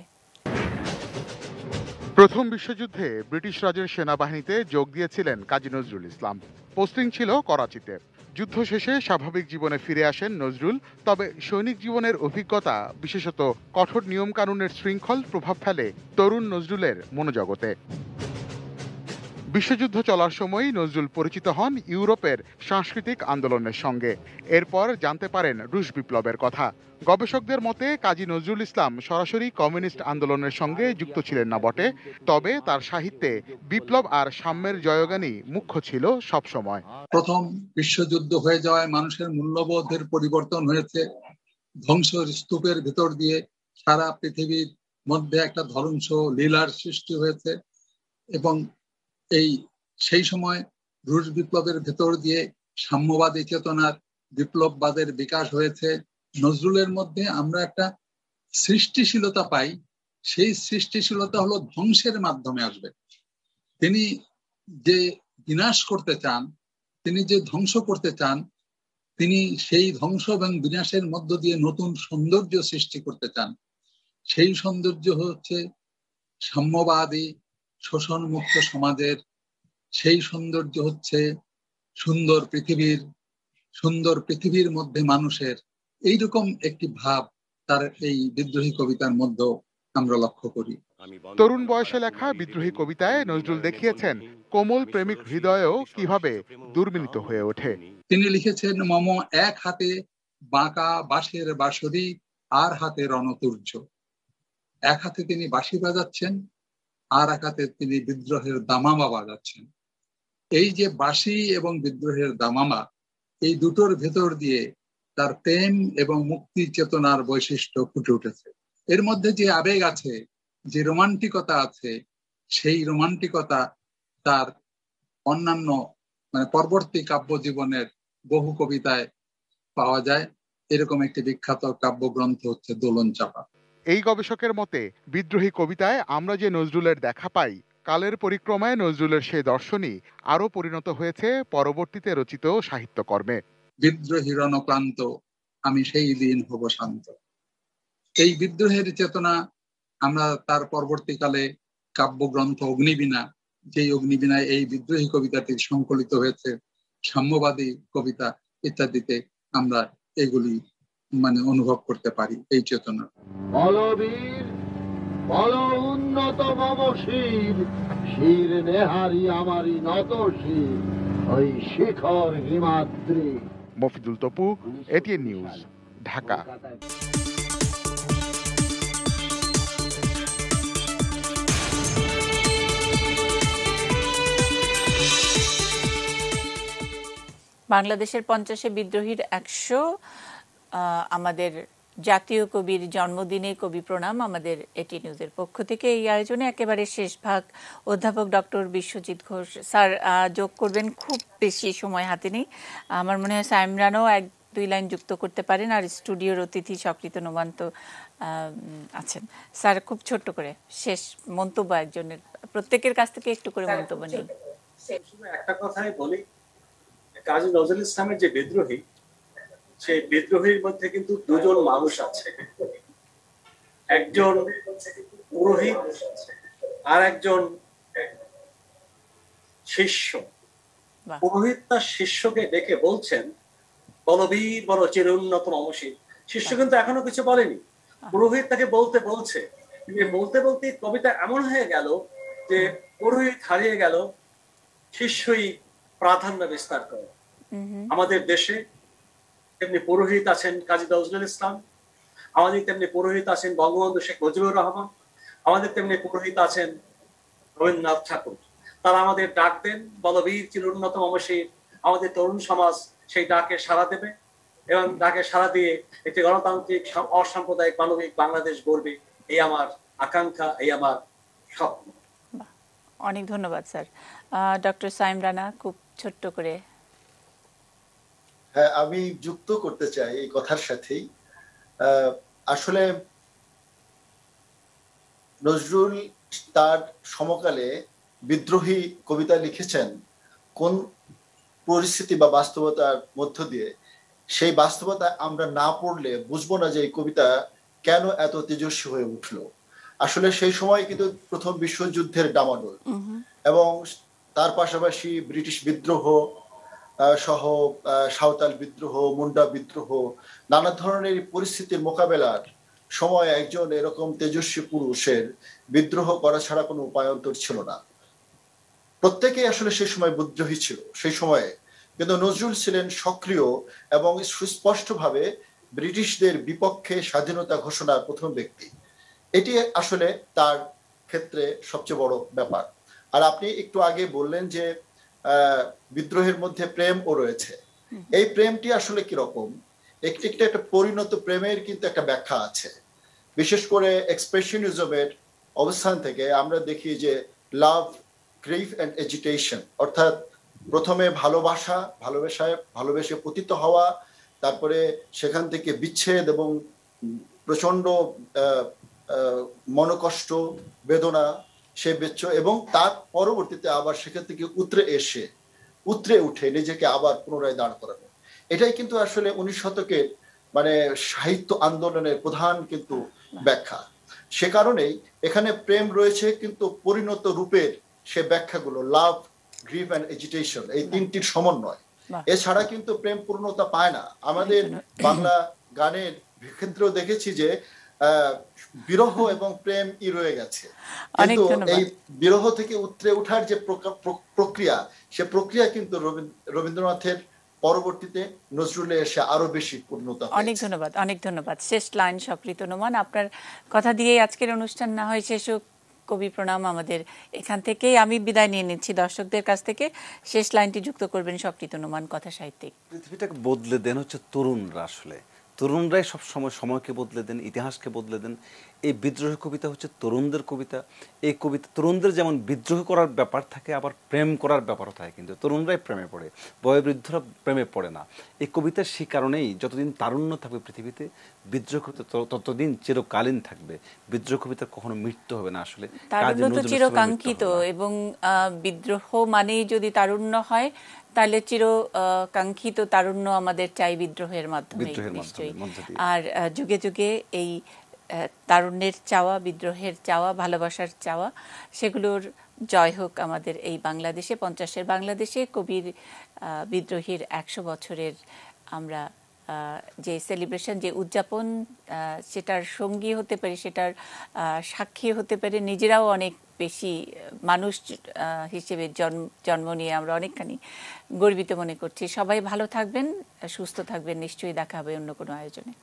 প্রথম বিশ্বযুদ্ধে ব্রিটিশ রাজের সেনাবাহিনীতে যোগ দিয়েছিলেন কাজী নজরুল ইসলাম। পোস্টিং ছিল করাচিতে। যুদ্ধ শেষে স্বাভাবিক জীবনে ফিরে আসেন নজরুল। তবে সৈনিক জীবনের অভিজ্ঞতা, বিশেষত কঠোর নিয়মকানুনের শৃঙ্খল প্রভাব ফেলে তরুণ নজরুলের মনোজগতে। বিশ্বযুদ্ধ চলার সময় নজরুল পরিচিত হন ইউরোপের সাংস্কৃতিক আন্দোলনের সঙ্গে। এরপর জানতে পারেন রুশ বিপ্লবের কথা। গবেষকদের মতে কাজী নজরুল ইসলাম সরাসরি কমিউনিস্ট আন্দোলনের সঙ্গে যুক্ত ছিলেন না বটে, তবে তার সাহিত্যে বিপ্লব আর সাম্যের জয়গানই মুখ্য ছিল সবসময়। প্রথম বিশ্বযুদ্ধ হয়ে যাওয়ায় মানুষের মূল্যবোধের পরিবর্তন হয়েছে। ধ্বংসের স্তূপের ভিতর দিয়ে সারা পৃথিবীর মধ্যে একটা ধ্বংস লীলার সৃষ্টি হয়েছে এবং সেই সময় রুশ বিপ্লবের ভেতর দিয়ে সাম্যবাদী চেতনার বিপ্লববাদের বিকাশ হয়েছে। নজরুলের মধ্যে আমরা একটা সৃষ্টিশীলতা পাই। সেই সৃষ্টিশীলতা হলো ধ্বংসের মাধ্যমে আসবে। তিনি যে বিনাশ করতে চান, তিনি যে ধ্বংস করতে চান, তিনি সেই ধ্বংস এবং বিনাশের মধ্য দিয়ে নতুন সৌন্দর্য সৃষ্টি করতে চান। সেই সৌন্দর্য হচ্ছে সাম্যবাদী শোষণমুক্ত সমাজের। সেই সৌন্দর্য হচ্ছে সুন্দর পৃথিবীর মধ্যে মানুষের এইরকম একটি ভাব তার এই বিদ্রোহী কবিতার মধ্যে আমরা লক্ষ্য করি। তরুণ বয়সে লেখা বিদ্রোহী কবিতায় নজরুল দেখিয়েছেন কোমল প্রেমিক হৃদয়েও কিভাবে দুর্বিনীত হয়ে ওঠে। তিনি লিখেছেন, মম এক হাতে বাঁকা বাঁশের বাঁশরি, আর হাতে রণতুর্য। এক হাতে তিনি বাঁশি বাজাচ্ছেন, আর এক হাতে তিনি বিদ্রোহের দামামা বাজাচ্ছেন। এই যে বাঁশি এবং বিদ্রোহের দামামা, এই দুটোর ভেতর দিয়ে তার প্রেম এবং মুক্তি চেতনার বৈশিষ্ট্য ফুটে উঠেছে। এর মধ্যে যে আবেগ আছে, যে রোমান্টিকতা আছে, সেই রোমান্টিকতা তার অন্যান্য পরবর্তী কাব্য জীবনের বহু কবিতায় পাওয়া যায়। এরকম একটি বিখ্যাত কাব্যগ্রন্থ হচ্ছে দোলন চাপা। এই গবেষকের মতে বিদ্রোহী কবিতায় আমরা যে নজরুলের দেখা পাই, কালের পরিক্রমায় নজরুলের সেই দর্শনই আরো পরিণত হয়েছে পরবর্তীতে রচিত সাহিত্যকর্মে। বিদ্রোহী রণক্লান্ত, আমি সেই দিন হব শান্ত। এই বিদ্রোহের চেতনা আমরা তার পরবর্তীকালে কাব্যগ্রন্থ অগ্নিবীণা, যেই অগ্নিবীণায় এই বিদ্রোহী কবিতাটি সংকলিত হয়েছে, সাম্যবাদী কবিতা ইত্যাদিতে আমরা এগুলি অনুভব করতে পারি এই চেতনা। বলবীর বল উন্নত মম শির, শির নেহারি আমারি নত শির, ওই শিখর হিমাদ্রি। Mofidul Topu, ATN News, Dhaka. বাংলাদেশের 50 বিদ্রোহীর 100 আমাদের জাতীয় কবির জন্মদিনে কবি প্রণাম আমাদের এটি নিউজের পক্ষ থেকে। এই আয়োজনে একেবারে শেষ ভাগ অধ্যাপক ডক্টর বিশ্বজিৎ ঘোষ স্যার যোগ করবেন। খুব বেশি সময় হাতে নেই, আমার মনে হয় সাইমরানও 1-2 লাইন যুক্ত করতে পারেন, আর স্টুডিওর অতিথি সকৃত নোমান্ত আছেন। স্যার খুব ছোট্ট করে শেষ মন্তব্য, একজনের প্রত্যেকের কাছ থেকে একটু করে মন্তব্য নেই। একটা কথাই বলি, কাজী নজরুল ইসলামের যে বিদ্রোহী, সেই বিদ্রোহীর মধ্যে কিন্তু দুজন মানুষ আছে, একজন পুরোহিত আর একজন শিষ্য। পুরোহিত তার শিষ্যকে ডেকে বলছেন, বলবীর বল চিরোন্নত মমশীর। শিষ্য কিন্তু এখনো কিছু বলেনি, পুরোহিত তাকে বলতে বলছে। বলতে বলতে কবিতা এমন হয়ে গেল যে পুরোহিত হারিয়ে গেল, শিষ্যই প্রাধান্য বিস্তার করে। আমাদের দেশে তেমনি পুরোহিত আছেন কাজী নজরুল ইসলাম, আমাদের তেমনি পুরোহিত আছেন বঙ্গবন্ধু শেখ মুজিবুর রহমান, আমাদের তেমনি পুরোহিত আছেন রবীন্দ্রনাথ ঠাকুর। তারা আমাদের ডাক দেন, বলবীর চিরোন্নত মমশীর। আমাদের তরুণ সমাজ সেই ডাকে সাড়া দেবে এবং ডাকে সাড়া দিয়ে একটি গণতান্ত্রিক অসাম্প্রদায়িক মানবিক বাংলাদেশ গড়বে। এই আমার আকাঙ্ক্ষা, এই আমার স্বপ্ন। অনেক ধন্যবাদ স্যার। ডক্টর সাইম রানা খুব ছোট্ট করে। হ্যাঁ, আমি যুক্ত করতে চাই এই কথার সাথেই। আসলে নজরুল তার সমকালে বিদ্রোহী কবিতা লিখেছেন কোন পরিস্থিতি বা বাস্তবতার মধ্য দিয়ে, সেই বাস্তবতা আমরা না পড়লে বুঝবো না যে এই কবিতা কেন এত তেজস্বী হয়ে উঠলো। আসলে সেই সময় কিন্তু প্রথম বিশ্বযুদ্ধের ডামাডোল এবং তার পাশাপাশি ব্রিটিশ বিদ্রোহ সহ সাঁওতাল বিদ্রোহ, মুন্ডা বিদ্রোহ, নানা ধরনের পরিস্থিতির মোকাবেলার সময় একজন এরকম তেজস্বী পুরুষের বিদ্রোহ করা ছাড়া কোনো উপায়ন্তর ছিল না। প্রত্যেকেই আসলে সেই সময় বিদ্রোহী ছিল সেই সময়ে, কিন্তু নজরুল ছিলেন সক্রিয় এবং সুস্পষ্টভাবে ব্রিটিশদের বিপক্ষে স্বাধীনতা ঘোষণার প্রথম ব্যক্তি। এটি আসলে তার ক্ষেত্রে সবচেয়ে বড় ব্যাপার। আর আপনি একটু আগে বললেন যে বিদ্রোহের মধ্যে প্রেমও রয়েছে। এই প্রেমটি আসলে কিরকম? একটি একটা পরিণত প্রেমের কিন্তু একটা ব্যাখ্যা আছে। বিশেষ করে এক্সপ্রেশনিজমের অবস্থান থেকে আমরা দেখি যে লাভ, গ্রিফ অ্যান্ড এজিটেশন, অর্থাৎ প্রথমে ভালোবেসে পতিত হওয়া, তারপরে সেখান থেকে বিচ্ছেদ এবং প্রচন্ড মনোকষ্ট, বেদনা, সে বেচ্চ, এবং তার পরবর্তীতে আবার সেখান থেকে উতরে উঠে নিজেকে আবার পুনরায় দাঁড় করানো। এটাই কিন্তু আসলে 19 শতকের মানে সাহিত্য আন্দোলনের প্রধান কিন্তু ব্যাখ্যা। সে কারণেই এখানে প্রেম রয়েছে, কিন্তু পরিণত রূপের সে ব্যাখ্যাগুলো লাভ, গ্রিফ অ্যান্ড এজিটেশন, এই তিনটির সমন্বয়। এছাড়া কিন্তু প্রেম পূর্ণতা পায় না। আমাদের বাংলা গানের ক্ষেত্রেও দেখেছি যে বিরহ এবং প্রেম রয়ে গেছে, কিন্তু এই বিরহ থেকে উতরে ওঠার যে প্রক্রিয়া, সে প্রক্রিয়া কিন্তু রবীন্দ্রনাথের পরবর্তীতে নজরুলে এসে আরো বেশি পূর্ণতা। অনেক ধন্যবাদ। শেষ লাইন সক্রিয় নোমান, আপনার কথা দিয়ে আজকের অনুষ্ঠান না হয় শেষ হোক। কবি প্রণাম আমাদের এখান থেকেই আমি বিদায় নিয়ে নিচ্ছি দর্শকদের কাছ থেকে। শেষ লাইনটি যুক্ত করবেন সক্রিয় নোমান, কথা সাহিত্যিক। পৃথিবীটাকে বদলে দেন হচ্ছে তরুণরা। আসলে তরুণরাই সব সময় সময়কে বদলে দেন, ইতিহাসকে বদলে দেন। এই বিদ্রোহ কবিতা হচ্ছে তরুণদের কবিতা। এই কবিতা তরুণদের যেমন বিদ্রোহ করার ব্যাপার থাকে, আবার প্রেম করার ব্যাপারও থাকে, কিন্তু তরুণরাই প্রেমে পড়ে, বয়োবৃদ্ধরা প্রেমে পড়ে না। এই কবিতা সেই কারণেই যতদিন তারুণ্য থাকবে পৃথিবীতে, বিদ্রোহ কবিতা ততদিন চিরকালীন থাকবে। বিদ্রোহ কবিতার কখনো মৃত্যু হবে না। আসলে তারুণ্য তো চিরকাঙ্ক্ষিত, এবং বিদ্রোহ মানেই যদি তারুণ্য হয় তাহলে চিরকাঙ্ক্ষিত তারুণ্য আমাদের চাই বিদ্রোহের মাধ্যমে নিশ্চয়ই। আর যুগে যুগে এই তারুণ্যের চাওয়া, বিদ্রোহের চাওয়া, ভালোবাসার চাওয়া, সেগুলোর জয় হোক আমাদের এই বাংলাদেশে, 50-এর বাংলাদেশে। কবির বিদ্রোহীর 100 বছরের আমরা যে সেলিব্রেশন, যে উদযাপন, সেটার সঙ্গী হতে পারি, সেটার সাক্ষী হতে পারে, নিজেরাও অনেক বেশি মানুষ হিসেবে জন্ম নিয়ে আমরা অনেকখানি গর্বিত মনে করছি। সবাই ভালো থাকবেন, সুস্থ থাকবেন। নিশ্চয়ই দেখা হবে অন্য কোনো আয়োজনে।